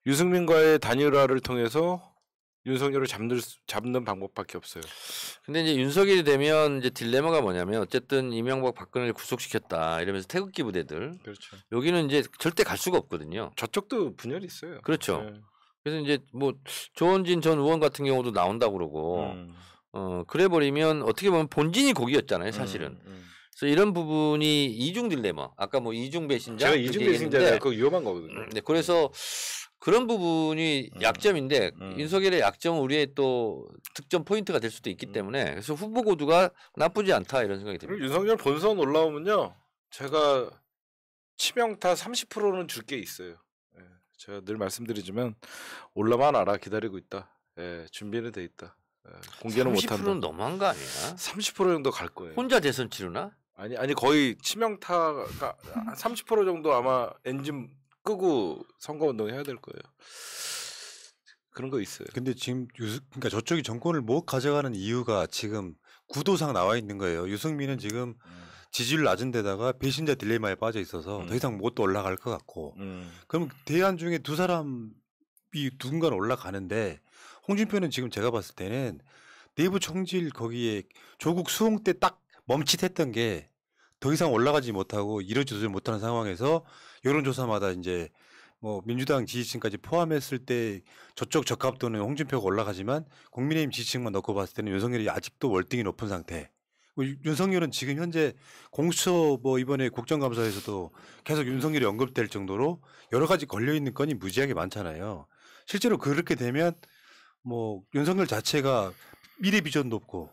유승민과의 단일화를 통해서 윤석열을 잡는 방법밖에 없어요. 근데 이제 윤석열이 되면 이제 딜레마가 뭐냐면 어쨌든 이명박 박근혜를 구속시켰다 이러면서 태극기 부대들. 그렇죠. 여기는 이제 절대 갈 수가 없거든요. 저쪽도 분열이 있어요. 그렇죠. 네. 그래서 이제 뭐 조원진 전 의원 같은 경우도 나온다고 그러고 그래 버리면 어떻게 보면 본진이 거기였잖아요, 사실은. 그래서 이런 부분이 이중 딜레마. 아까 뭐 이중 배신자. 제가 이중 배신자가 그거 위험한 거거든요. 네, 그래서 그런 부분이 약점인데 윤석열의 약점은 우리의 또 득점 포인트가 될 수도 있기 때문에 그래서 후보 고두가 나쁘지 않다 이런 생각이 듭니다. 윤석열 본선 올라오면요, 제가 치명타 30%는 줄 게 있어요. 예, 제가 늘 말씀드리지만 올라만 알아 기다리고 있다. 예, 준비는 돼 있다. 예, 공개는 못한다. 30%는 너무한 거 아니야? 30% 정도 갈 거예요. 혼자 대선 치르나? 아니 거의 치명타가 30% 정도 아마 엔진 끄고 선거운동 해야 될 거예요. 그런 거 있어요. 근데 지금 그러니까 저쪽이 정권을 못 가져가는 이유가 지금 구도상 나와 있는 거예요. 유승민은 지금 지지율 낮은 데다가 배신자 딜레마에 빠져 있어서 더 이상 못 올라갈 것 같고 그럼 대안 중에 두 사람이 누군가는 올라가는데 홍준표는 지금 제가 봤을 때는 내부 총질 거기에 조국 수홍 때 딱 멈칫했던 게 더 이상 올라가지 못하고 이루어지지 못하는 상황에서 여론조사마다 이제 뭐 민주당 지지층까지 포함했을 때 저쪽 적합도는 홍준표가 올라가지만 국민의힘 지지층만 넣고 봤을 때는 윤석열이 아직도 월등히 높은 상태. 윤석열은 지금 현재 공수처 뭐 이번에 국정감사에서도 계속 윤석열이 언급될 정도로 여러 가지 걸려 있는 건이 무지하게 많잖아요. 실제로 그렇게 되면 뭐 윤석열 자체가 미래 비전도 없고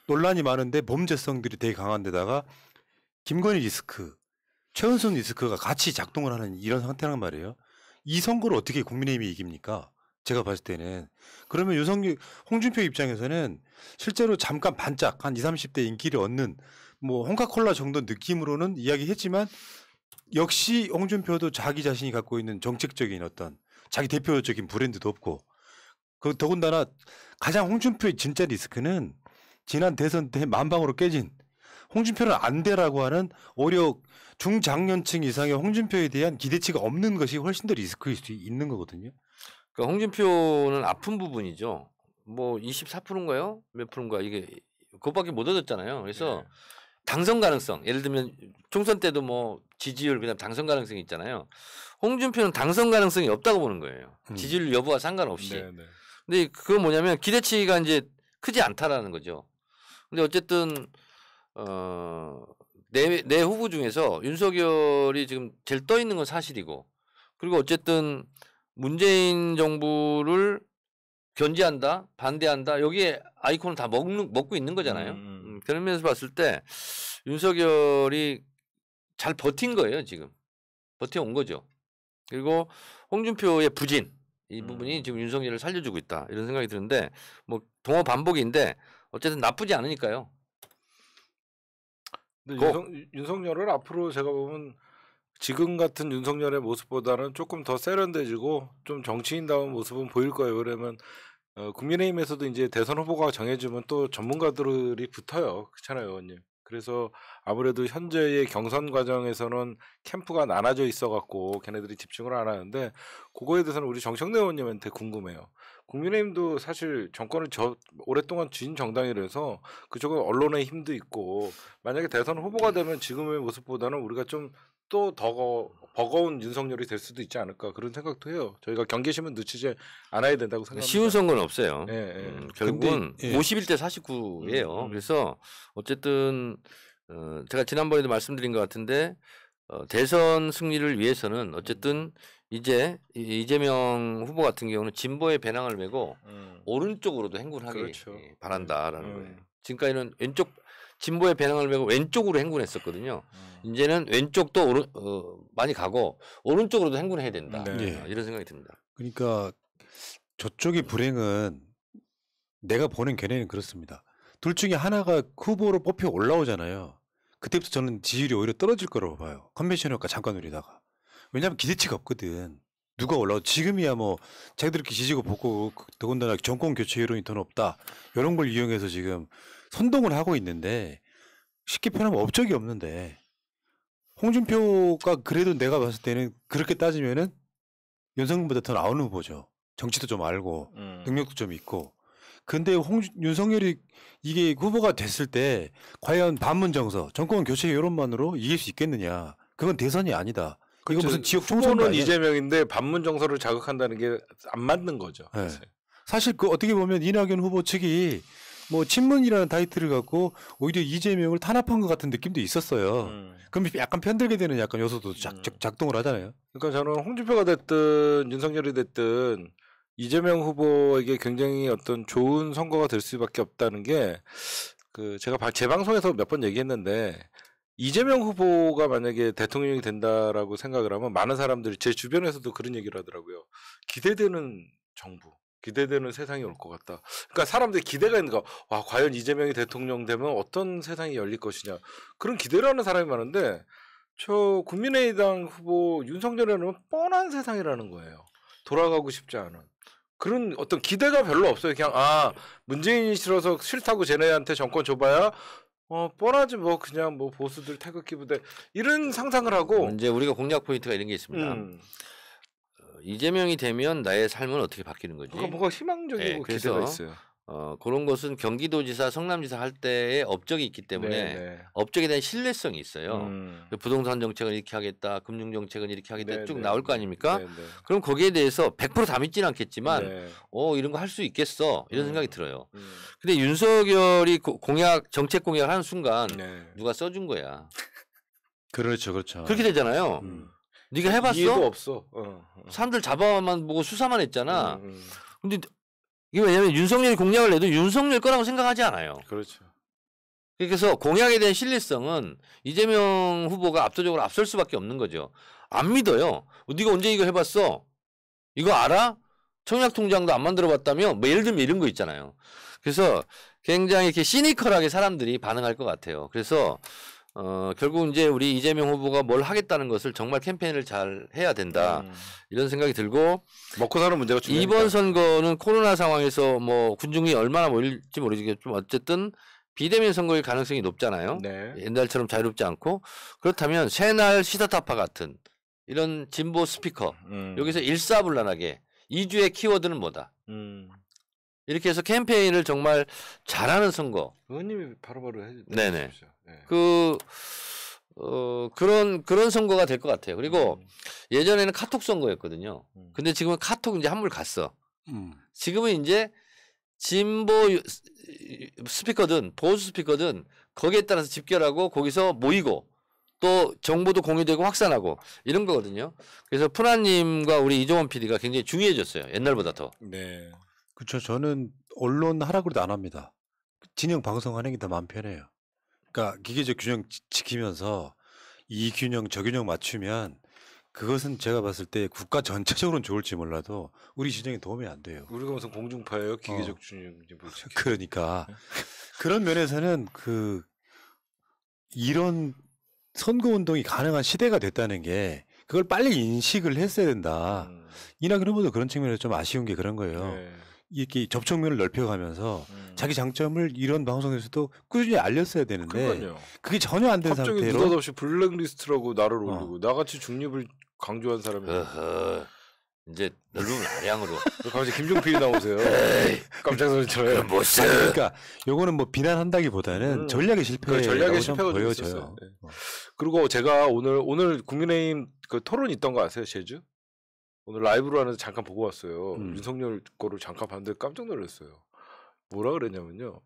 논란이 많은데 범죄성들이 되게 강한 데다가 김건희 리스크, 최은순 리스크가 같이 작동을 하는 이런 상태란 말이에요. 이 선거를 어떻게 국민의힘이 이깁니까? 제가 봤을 때는. 그러면 홍준표 입장에서는 실제로 잠깐 반짝 한 20, 30대 인기를 얻는 뭐 홍카콜라 정도 느낌으로는 이야기했지만 역시 홍준표도 자기 자신이 갖고 있는 정책적인 어떤 자기 대표적인 브랜드도 없고 더군다나 가장 홍준표의 진짜 리스크는 지난 대선 때 만방으로 깨진 홍준표는 안 돼라고 하는 오히려 중장년층 이상의 홍준표에 대한 기대치가 없는 것이 훨씬 더 리스크일 수 있는 거거든요. 그러니까 홍준표는 아픈 부분이죠. 뭐 24%인가요? 몇 프로인가 이게 그것밖에 못 얻었잖아요. 그래서 네. 당선 가능성, 예를 들면 총선 때도 뭐 지지율 그다음 당선 가능성이 있잖아요. 홍준표는 당선 가능성이 없다고 보는 거예요. 지지율 여부와 상관없이. 네, 네. 근데 그건 뭐냐면 기대치가 이제 크지 않다라는 거죠. 근데 어쨌든 내 후보 중에서 윤석열이 지금 제일 떠 있는 건 사실이고, 그리고 어쨌든 문재인 정부를 견제한다, 반대한다, 여기에 아이콘을 다 먹고 있는 거잖아요. 그런 면에서 봤을 때 윤석열이 잘 버틴 거예요, 지금. 버텨온 거죠. 그리고 홍준표의 부진, 이 부분이 지금 윤석열을 살려주고 있다, 이런 생각이 드는데, 뭐 동어 반복인데 어쨌든 나쁘지 않으니까요. 근데 윤석열을 앞으로 제가 보면 지금 같은 윤석열의 모습보다는 조금 더 세련돼지고 좀 정치인다운 모습은 보일 거예요. 그러면 국민의힘에서도 이제 대선 후보가 정해지면 또 전문가들이 붙어요. 그렇잖아요, 의원님. 그래서 아무래도 현재의 경선 과정에서는 캠프가 나눠져 있어갖고 걔네들이 집중을 안 하는데, 그거에 대해서는 우리 정청래 의원님한테 궁금해요. 국민의힘도 사실 정권을 오랫동안 쥔 정당이라서 그쪽은 언론의 힘도 있고, 만약에 대선 후보가 되면 지금의 모습보다는 우리가 좀 또 더 버거운 윤석열이 될 수도 있지 않을까, 그런 생각도 해요. 저희가 경계심은 늦추지 않아야 된다고 생각합니다. 쉬운 선거는 없어요. 결국은 근데, 51대 49예요. 그래서 어쨌든 제가 지난번에도 말씀드린 것 같은데 대선 승리를 위해서는 어쨌든 이제 이재명 후보 같은 경우는 진보의 배낭을 메고 오른쪽으로도 행군하기 그렇죠. 바란다라는 거예요. 지금까지는 왼쪽 진보의 배낭을 메고 왼쪽으로 행군했었거든요. 이제는 왼쪽도 많이 가고 오른쪽으로도 행군해야 된다. 네. 이런 생각이 듭니다. 그러니까 저쪽의 불행은 내가 보는 견해는 그렇습니다. 둘 중에 하나가 후보로 뽑혀 올라오잖아요. 그때부터 저는 지지율이 오히려 떨어질 거라고 봐요. 컨벤션 효과 잠깐 누리다가. 왜냐하면 기대치가 없거든. 누가 올라오 지금이야 뭐 자기들 이렇게 지지고 보고 더군다나 정권 교체 여론이 더 높다, 이런 걸 이용해서 지금 선동을 하고 있는데, 쉽게 표현하면 업적이 없는데 홍준표가 그래도 내가 봤을 때는 그렇게 따지면은 윤석열보다 더 나오는 후보죠. 정치도 좀 알고 능력도 좀 있고. 근데 윤석열이 이게 후보가 됐을 때 과연 반문 정서, 정권 교체 여론만으로 이길 수 있겠느냐? 그건 대선이 아니다. 이거 무슨 지역 총선도 후보는 아니야. 이재명인데 반문 정서를 자극한다는 게 안 맞는 거죠. 네. 사실 그 어떻게 보면 이낙연 후보 측이 뭐 친문이라는 타이틀을 갖고 오히려 이재명을 탄압한 것 같은 느낌도 있었어요. 그럼 약간 편들게 되는 약간 요소도 작동을 하잖아요. 그러니까 저는 홍준표가 됐든 윤석열이 됐든 이재명 후보에게 굉장히 어떤 좋은 선거가 될 수밖에 없다는 게, 그 제가 제 방송에서 몇 번 얘기했는데, 이재명 후보가 만약에 대통령이 된다라고 생각을 하면 많은 사람들이, 제 주변에서도 그런 얘기를 하더라고요. 기대되는 정부, 기대되는 세상이 올 것 같다. 그러니까 사람들이 기대가 있는 거, 와, 과연 이재명이 대통령 되면 어떤 세상이 열릴 것이냐, 그런 기대를 하는 사람이 많은데, 저 국민의당 후보 윤석열에는 뻔한 세상이라는 거예요. 돌아가고 싶지 않은 그런 어떤 기대가 별로 없어요. 그냥 문재인이 싫어서 싫다고 쟤네한테 정권 줘봐야 뻔하지 뭐, 그냥 뭐 보수들 태극기 부대 이런 상상을 하고. 이제 우리가 공략 포인트가 이런 게 있습니다. 이재명이 되면 나의 삶은 어떻게 바뀌는 거지? 뭔가 희망적이고 그래서 기대가 있어요. 그런 것은 경기도지사, 성남지사 할 때의 업적이 있기 때문에 네. 업적에 대한 신뢰성이 있어요. 음. 부동산 정책은 이렇게 하겠다, 금융 정책은 이렇게 하겠다 네, 쭉 네, 나올 거 네. 아닙니까? 네, 네. 그럼 거기에 대해서 100% 다 믿지는 않겠지만 네. 이런 거 할 수 있겠어 이런 생각이 들어요. 음. 근데 윤석열이 공약 정책 공약을 하는 순간 네. 누가 써준 거야. 그렇죠, 그렇죠. 그렇게 되잖아요. 음. 네가 해봤어? 이해도 없어. 사람들 잡아만 보고 수사만 했잖아. 음. 근데 이게 왜냐면 윤석열이 공약을 내도 윤석열 거라고 생각하지 않아요. 그렇죠. 그래서 공약에 대한 신뢰성은 이재명 후보가 압도적으로 앞설 수밖에 없는 거죠. 안 믿어요. 네가 언제 이거 해봤어? 이거 알아? 청약통장도 안 만들어봤다며? 뭐 예를 들면 이런 거 있잖아요. 그래서 굉장히 이렇게 시니컬하게 사람들이 반응할 것 같아요. 그래서 결국 이제 우리 이재명 후보가 뭘 하겠다는 것을 정말 캠페인을 잘 해야 된다. 이런 생각이 들고 먹고 사는 문제가 중요하니까. 이번 선거는 코로나 상황에서 뭐 군중이 얼마나 모일지 모르겠지만 어쨌든 비대면 선거일 가능성이 높잖아요. 네. 옛날처럼 자유롭지 않고 그렇다면 새날 시사타파 같은 이런 진보 스피커 여기서 일사불란하게 2주의 키워드는 뭐다. 이렇게 해서 캠페인을 정말 잘하는 선거. 의원님이 바로바로 해. 네네. 주십시오. 네. 그런 선거가 될 것 같아요. 그리고 예전에는 카톡 선거였거든요. 근데 지금은 카톡 이제 한물 갔어. 지금은 이제 진보 스피커든 보수 스피커든 거기에 따라서 집결하고 거기서 모이고 또 정보도 공유되고 확산하고 이런 거거든요. 그래서 푸나님과 우리 이종원 PD가 굉장히 중요해졌어요. 옛날보다 더. 네. 그렇죠. 저는 언론 하라고 해도 안 합니다. 진영 방송하는 게 더 마음 편해요. 그러니까 기계적 균형 지키면서 이 균형 저 균형 맞추면 그것은 제가 봤을 때 국가 전체적으로는 좋을지 몰라도 우리 진영에 도움이 안 돼요. 우리가 무슨 공중파예요? 기계적 균형. 그러니까 그런 면에서는 이런 선거 운동이 가능한 시대가 됐다는 게 그걸 빨리 인식을 했어야 된다. 이낙연 후보도 그런 측면에서 좀 아쉬운 게 그런 거예요. 네. 이렇게 접촉면을 넓혀가면서 자기 장점을 이런 방송에서도 꾸준히 알렸어야 되는데 그러니까요. 그게 전혀 안 된 갑자기 상태로 느닷없이 블랙리스트라고 나를 올리고 나같이 중립을 강조한 사람이 이제 넓으면 아량으로. 갑자기 김종필이 나오세요. 깜짝 놀랐잖아요. 그러니까 요거는 뭐 비난한다기보다는 전략의 실패라고 전략의 좀 실패가 좀 보여져요. 있었어요. 네. 그리고 제가 오늘 국민의힘 그 토론 있던 거 아세요, 제주? 오늘 라이브로 하는데 잠깐 보고 왔어요. 윤석열 거를 잠깐 봤는데 깜짝 놀랐어요. 뭐라 그랬냐면요.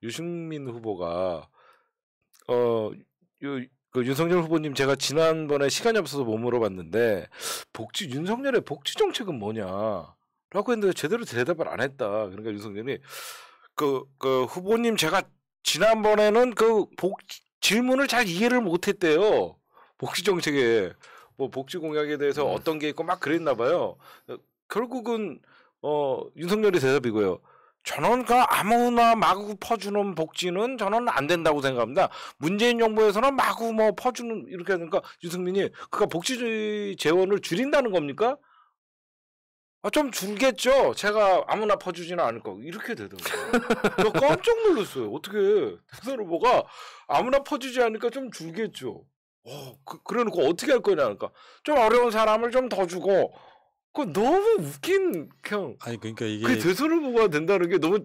유승민 후보가 그 윤석열 후보님 제가 지난번에 시간이 없어서 못 물어봤는데 윤석열의 복지 정책은 뭐냐라고 했는데 제대로 대답을 안 했다. 그러니까 윤석열이 그 후보님 제가 지난번에는 질문을 잘 이해를 못했대요. 복지 정책에 뭐 복지 공약에 대해서 어떤 게 있고 막 그랬나 봐요. 결국은 윤석열의 대답이고요. 저는 아무나 마구 퍼주는 복지는 저는 안 된다고 생각합니다. 문재인 정부에서는 마구 뭐 퍼주는 이렇게 하니까 유승민이 복지 재원을 줄인다는 겁니까? 좀 줄겠죠. 제가 아무나 퍼주지는 않을 거고 이렇게 되더라고요. 저 깜짝 놀랐어요. 어떻게 대선 후보가 아무나 퍼주지 않으니까 좀 줄겠죠. 그러니까 어떻게 할 거냐 그러니까 좀 어려운 사람을 좀 더 주고 너무 웃긴 아니 그러니까 이게 대선 후보가 된다는 게 너무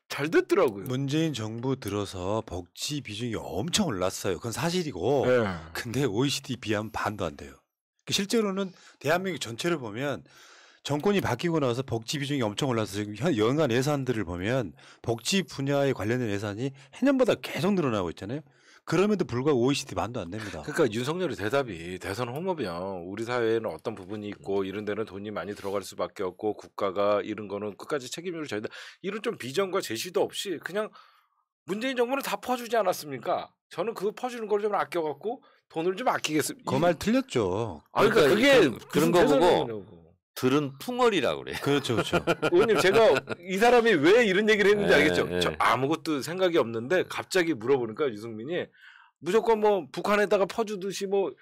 잘 됐더라고요. 문재인 정부 들어서 복지 비중이 엄청 올랐어요. 그건 사실이고 네. 근데 OECD 비하면 반도 안 돼요. 실제로는 대한민국 전체를 보면 정권이 바뀌고 나서 복지 비중이 엄청 올라서 지금 연간 예산들을 보면 복지 분야에 관련된 예산이 해년보다 계속 늘어나고 있잖아요. 그럼에도 불구하고 OECD 반도 안 됩니다. 그러니까 윤석열의 대답이 대선 후보면 우리 사회에는 어떤 부분이 있고 이런 데는 돈이 많이 들어갈 수밖에 없고 국가가 이런 거는 끝까지 책임을 져야 돼. 이런 좀 비전과 제시도 없이 그냥 문재인 정부는 다 퍼주지 않았습니까? 저는 그거 퍼주는 걸 좀 아껴갖고 돈을 좀 아끼겠습니다. 그 말 틀렸죠. 그러니까 그게 그런 거 보고 들은 풍월이라고 그래. 그렇죠, 그렇죠. 의원님 제가 이 사람이 왜 이런 얘기를 했는지 알겠죠? 네. 저 아무것도 생각이 없는데 갑자기 물어보니까 유승민이 무조건 뭐 북한에다가 퍼주듯이 뭐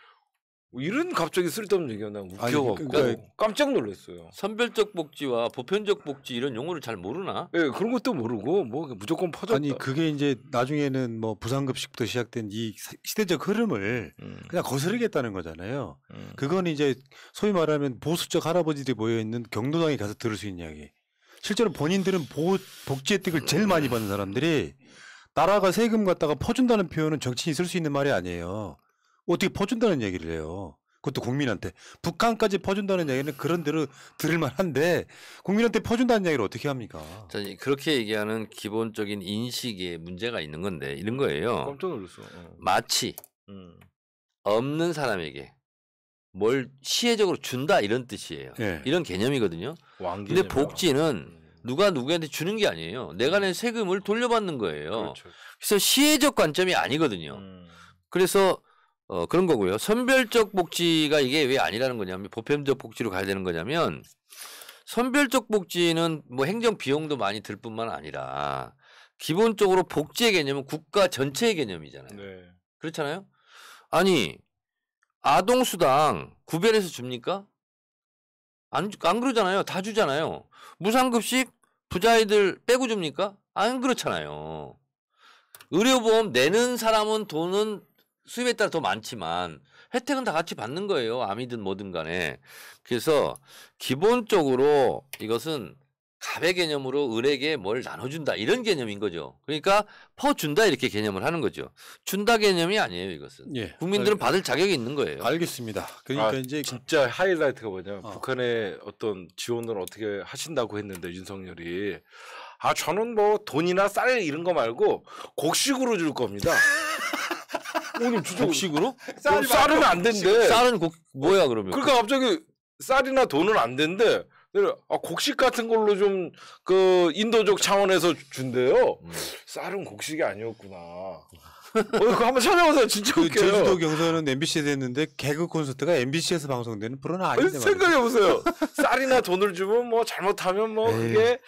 이런 갑자기 쓸데없는 얘기가 나 웃겨갖고 깜짝 놀랐어요. 선별적 복지와 보편적 복지 이런 용어를 잘 모르나? 네, 그런 것도 모르고 뭐 무조건 퍼졌다. 아니 그게 이제 나중에는 뭐 부산급식부터 시작된 이 시대적 흐름을 그냥 거스르겠다는 거잖아요. 그건 이제 소위 말하면 보수적 할아버지들이 모여 있는 경로당에 가서 들을 수 있는 이야기. 실제로 본인들은 복지 혜택을 제일 많이 받는 사람들이 나라가 세금 갖다가 퍼준다는 표현은 정치인이 쓸 수 있는 말이 아니에요. 어떻게 퍼준다는 얘기를 해요. 그것도 국민한테. 북한까지 퍼준다는 얘기는 그런 대로 들을 만한데 국민한테 퍼준다는 얘기를 어떻게 합니까? 자, 그렇게 얘기하는 기본적인 인식에 문제가 있는 건데 이런 거예요. 깜짝 놀랐어. 마치 없는 사람에게 뭘 시혜적으로 준다 이런 뜻이에요. 예. 이런 개념이거든요. 왕개. 근데 복지는 누가 누구한테 주는 게 아니에요. 내가 낸 세금을 돌려받는 거예요. 그렇죠. 그래서 시혜적 관점이 아니거든요. 그래서 그런 거고요. 선별적 복지가 이게 왜 아니라는 거냐면 보편적 복지로 가야 되는 거냐면 선별적 복지는 뭐 행정 비용도 많이 들 뿐만 아니라 기본적으로 복지의 개념은 국가 전체의 개념이잖아요. 네. 그렇잖아요. 아니 아동수당 구별해서 줍니까? 안 그러잖아요. 다 주잖아요. 무상급식 부자애들 빼고 줍니까? 안 그렇잖아요. 의료보험 내는 사람은 돈은 수입에 따라 더 많지만 혜택은 다 같이 받는 거예요. 암이든 뭐든 간에. 그래서 기본적으로 이것은 갑의 개념으로 을에게 뭘 나눠준다 이런 개념인 거죠. 그러니까 퍼준다 이렇게 개념을 하는 거죠. 준다 개념이 아니에요. 이것은. 예. 국민들은 받을 자격이 있는 거예요. 알겠습니다. 그러니까 아, 이제 진짜 하이라이트가 뭐냐면 북한의 어떤 지원을 어떻게 하신다고 했는데 윤석열이 저는 뭐 돈이나 쌀 이런 거 말고 곡식으로 줄 겁니다. 오늘 주죠. 곡식으로? 쌀은 안 된대. 쌀은 뭐야 그러면? 그러니까 갑자기 쌀이나 돈은 안 된대. 곡식 같은 걸로 좀 그 인도적 차원에서 준대요. 쌀은 곡식이 아니었구나. 그거 한번 찾아보세요. 진짜 그 웃겨요. 제주도 경선은 MBC에서 했는데 개그 콘서트가 MBC에서 방송되는 프로는 아닌데 말이죠. 생각해 보세요. 쌀이나 돈을 주면 뭐 잘못하면 뭐 그게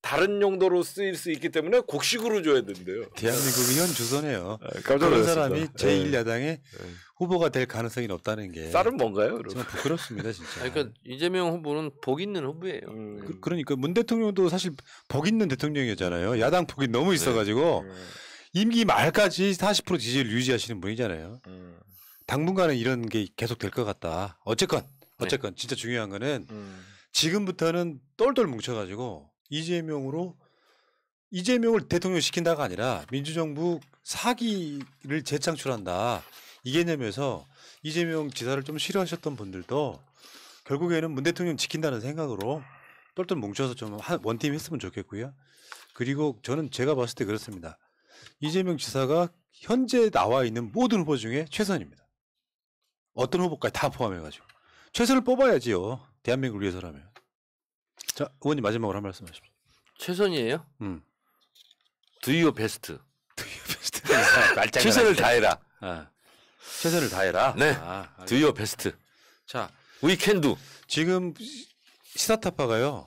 다른 용도로 쓰일 수 있기 때문에 곡식으로 줘야 된대요. 대한민국이 현 주소네요. 깜짝 그런 놀랐습니다. 사람이 제1야당의 후보가 될 가능성이 높다는 게 쌀은 뭔가요? 그럼? 정말 부끄럽습니다, 진짜. 그러니까 이재명 후보는 복 있는 후보예요. 그러니까 문 대통령도 사실 복 있는 대통령이었잖아요. 야당 폭이 너무 있어가지고 임기 말까지 40% 지지율 유지하시는 분이잖아요. 당분간은 이런 게 계속 될 것 같다. 어쨌건 진짜 중요한 거는 지금부터는 똘똘 뭉쳐가지고 이재명을 대통령 시킨다가 아니라 민주정부 사기를 재창출한다. 이 개념에서 이재명 지사를 좀 싫어하셨던 분들도 결국에는 문 대통령 지킨다는 생각으로 똘똘 뭉쳐서 좀 원팀 했으면 좋겠고요. 그리고 저는 제가 봤을 때 그렇습니다. 이재명 지사가 현재 나와 있는 모든 후보 중에 최선입니다. 어떤 후보까지 다 포함해가지고 최선을 뽑아야지요. 대한민국을 위해서라면. 자, 의원님 마지막으로 한 말씀 하십시오. 최선이에요? Do your best. 말짱을 최선을 다해라. 최선을 다해라. 네. Do your best. 자, We can do. 지금 시사타파가요.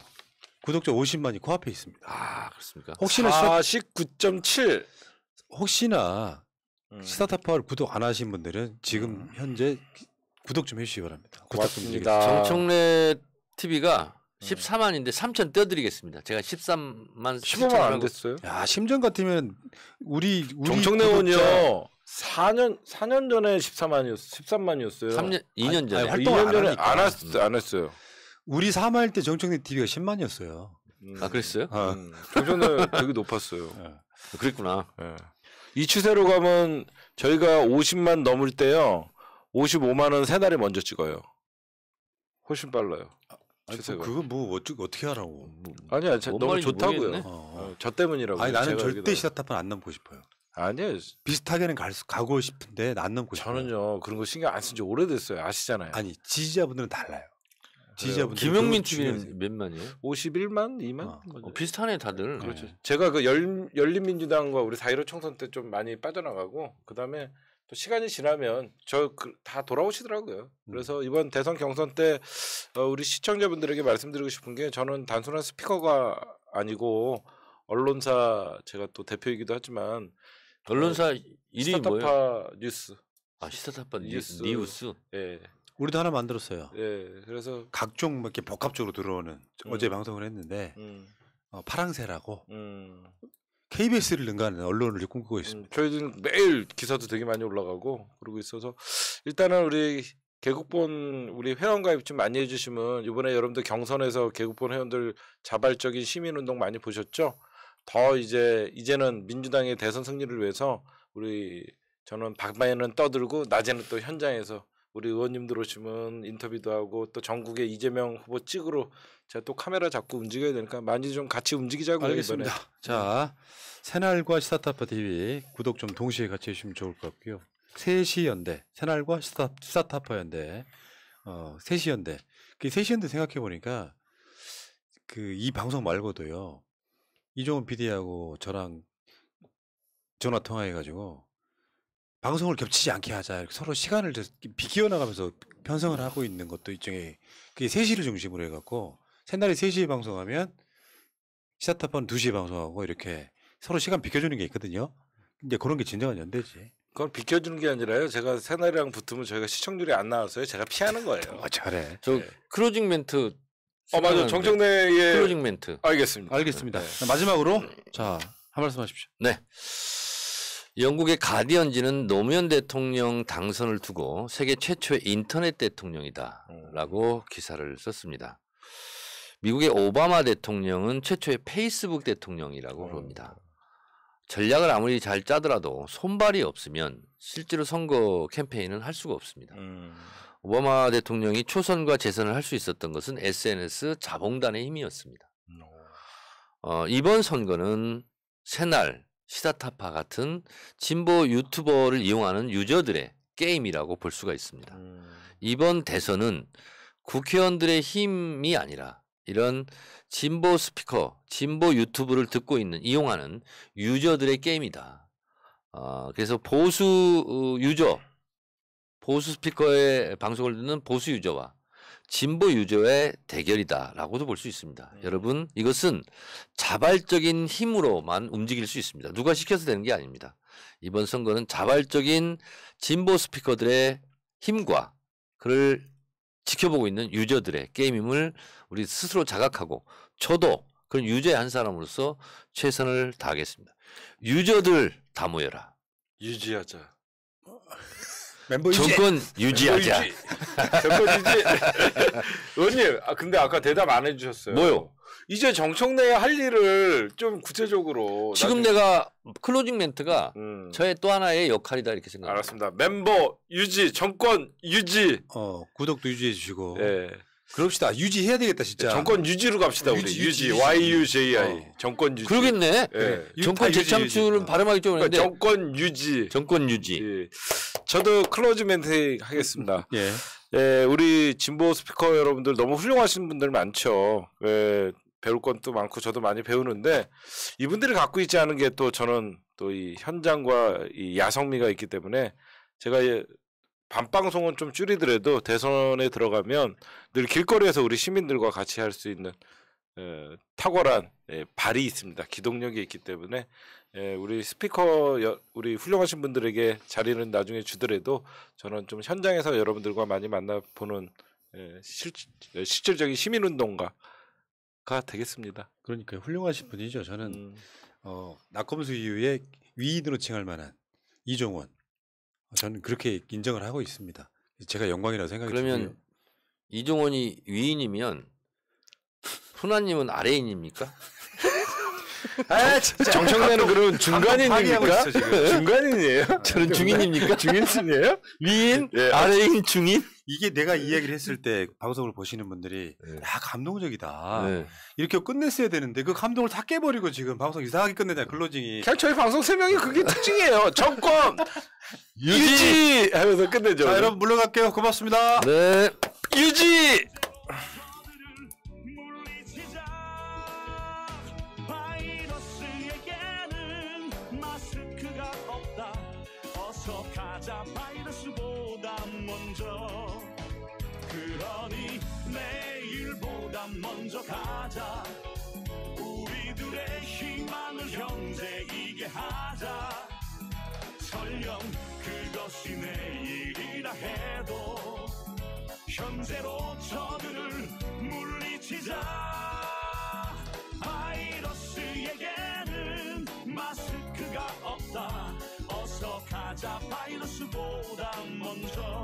구독자 50만이 코앞에 있습니다. 그렇습니까? 혹시나 49.7. 혹시나 시사타파를 구독 안 하신 분들은 지금 현재 구독 좀 해주시기 바랍니다. 고맙습니다. 정청래 TV가 14만인데 3천 떼어드리겠습니다. 제가 13만 15만 안 됐어요? 야, 심정 같으면 우리 정청래 의원이요. 4년 전에 13만이었어요. 3년 2년 전에. 활동 2년 안 전에 하니까. 안 했어요. 우리 3할 때 정청래 TV가 10만이었어요. 그랬어요? 정청래 되게 높았어요. 그랬구나. 이 추세로 가면 저희가 50만 넘을 때요. 55만 원 세 달에 먼저 찍어요. 훨씬 빨라요. 추세가. 그거 뭐 어떻게 하라고? 아니야, 뭔 너무 말인지 좋다고요. 모르겠네. 저 때문이라고. 아니 나는 절대 시사타파는 안 넘고 싶어요. 아니에요. 비슷하게는 가고 싶은데 안 넘고 싶어요. 저는요 그런 거 신경 안 쓴 지 오래됐어요. 아시잖아요. 아니 지지자분들은 달라요. 지지자분들 김용민 TV는 몇 만이에요? 51만, 2만. 비슷하네 다들. 그렇죠. 제가 그 열린민주당과 우리 4.15 총선 때 좀 많이 빠져나가고 그 다음에 또 시간이 지나면 다 돌아오시더라고요. 그래서 이번 대선 경선 때 우리 시청자분들에게 말씀드리고 싶은 게 저는 단순한 스피커가 아니고 언론사 제가 또 대표이기도 하지만 언론사 이름이 뭐예요? 시사타파 뉴스. 시사타파 뉴스. 뉴스. 예. 우리도 하나 만들었어요. 예. 그래서 각종 이렇게 복합적으로 들어오는 어제 방송을 했는데 파랑새라고 KBS를 능가하는 언론을 꿈꾸고 있습니다. 저희는 매일 기사도 되게 많이 올라가고 그러고 있어서 일단은 우리 개국본 우리 회원 가입 좀 많이 해주시면 이번에 여러분들 경선에서 개국본 회원들 자발적인 시민운동 많이 보셨죠? 더 이제는 민주당의 대선 승리를 위해서 저는 밤에는 떠들고 낮에는 또 현장에서 우리 의원님들 오시면 인터뷰도 하고 또 전국의 이재명 후보 찍으러 제가 또 카메라 잡고 움직여야 되니까 많이 좀 같이 움직이자고요. 알겠습니다. 이번에. 자, 새날과 시사타파 TV 구독 좀 동시에 같이 해주시면 좋을 것 같고요. 셋이연대, 새날과 시사타파 연대, 셋이연대. 그 셋이연대 생각해 보니까 이 방송 말고도요. 이종훈 PD하고 저랑 전화 통화해가지고 방송을 겹치지 않게 하자. 이렇게 서로 시간을 비키어 나가면서 편성을 하고 있는 것도 일종의 그게 3시를 중심으로 해갖고 새날이 3시에 방송하면 시사타파는 2시에 방송하고 이렇게 서로 시간 비켜주는 게 있거든요. 이제 그런 게 진정한 연대지. 그건 비켜주는 게 아니라요. 제가 새날이랑 붙으면 저희가 시청률이 안 나와서요. 제가 피하는 거예요. 잘해. 저 클로징 멘트. 맞아. 정청래의 클로징 멘트. 알겠습니다. 알겠습니다. 마지막으로 자, 한 말씀 하십시오. 네. 영국의 가디언지는 노무현 대통령 당선을 두고 세계 최초의 인터넷 대통령이다라고 기사를 썼습니다. 미국의 오바마 대통령은 최초의 페이스북 대통령이라고 그럽니다. 전략을 아무리 잘 짜더라도 손발이 없으면 실제로 선거 캠페인은 할 수가 없습니다. 오바마 대통령이 초선과 재선을 할 수 있었던 것은 SNS 자봉단의 힘이었습니다. 이번 선거는 새날, 시사타파 같은 진보 유튜버를 이용하는 유저들의 게임이라고 볼 수가 있습니다. 이번 대선은 국회의원들의 힘이 아니라 이런 진보 스피커, 진보 유튜브를 듣고 있는 이용하는 유저들의 게임이다. 그래서 보수 유저, 보수 스피커의 방송을 듣는 보수 유저와 진보 유저의 대결이다라고도 볼 수 있습니다. 여러분, 이것은 자발적인 힘으로만 움직일 수 있습니다. 누가 시켜서 되는 게 아닙니다. 이번 선거는 자발적인 진보 스피커들의 힘과 그를 지켜보고 있는 유저들의 게임임을 우리 스스로 자각하고 저도 그런 유저의 한 사람으로서 최선을 다하겠습니다. 유저들 다 모여라. 유지하자. 멤버 유지. 정권 유지하자. 정권 유지. 의원님, 근데 아까 대답 안 해주셨어요. 뭐요? 이제 정청래의 할 일을 좀 구체적으로. 지금 내가 클로징 멘트가 저의 또 하나의 역할이다 이렇게 생각합니다. 알았습니다. 멤버 유지, 정권 유지. 구독도 유지해 주시고. 네. 그럽시다. 유지해야 되겠다 진짜. 정권 유지로 갑시다. 우리 유지. YUJI. 정권 유지. 그러겠네. 네. 정권 재창출은 발음하기 좀 어려운데. 정권 유지. 정권 유지. 예. 저도 클로즈 멘트 하겠습니다. 예. 예, 우리 진보 스피커 여러분들 너무 훌륭하신 분들 많죠. 예, 배울 것도 많고 저도 많이 배우는데 이분들이 갖고 있지 않은 게 또 저는 또 이 현장과 이 야성미가 있기 때문에 제가 밤방송은 좀 줄이더라도 대선에 들어가면 늘 길거리에서 우리 시민들과 같이 할 수 있는 탁월한 발이 있습니다. 기동력이 있기 때문에 우리 스피커 우리 훌륭하신 분들에게 자리는 나중에 주더라도 저는 좀 현장에서 여러분들과 많이 만나보는 실질적인 시민운동가가 되겠습니다. 그러니까 훌륭하신 분이죠. 저는 낙검수 이후에 위인으로 칭할 만한 이종원. 저는 그렇게 인정을 하고 있습니다. 제가 영광이라고 생각이 그러면 들고요. 이종원이 위인이면 훈아님은 아래인입니까? 진짜. 정청래는 그러면 중간인입니까? 중간인이에요? 저는 중인입니까? 중인이에요? 위인, 예. 아래인, 중인? 이게 내가 이 얘기를 했을 때 방송을 보시는 분들이 야 감동적이다. 네. 이렇게 끝냈어야 되는데 그 감동을 다 깨버리고 지금 방송 이상하게 끝내다 클로징이. 그냥 저희 방송 3명이 그게 특징이에요. 정권 유지 하면서 끝내죠. 자 여러분 물러갈게요. 고맙습니다. 네. 유지. 마스크가 없다. 어서 가자 바이러스보다 먼저. 그러니 내일보다 먼저 가자. 우리들의 희망을 형제이게 하자. 설령 그것이 내일이라 해도 현재로 저들을 물리치자. 바이러스에게는 마스크가 없다. 어서 가자 바이러스보다 먼저.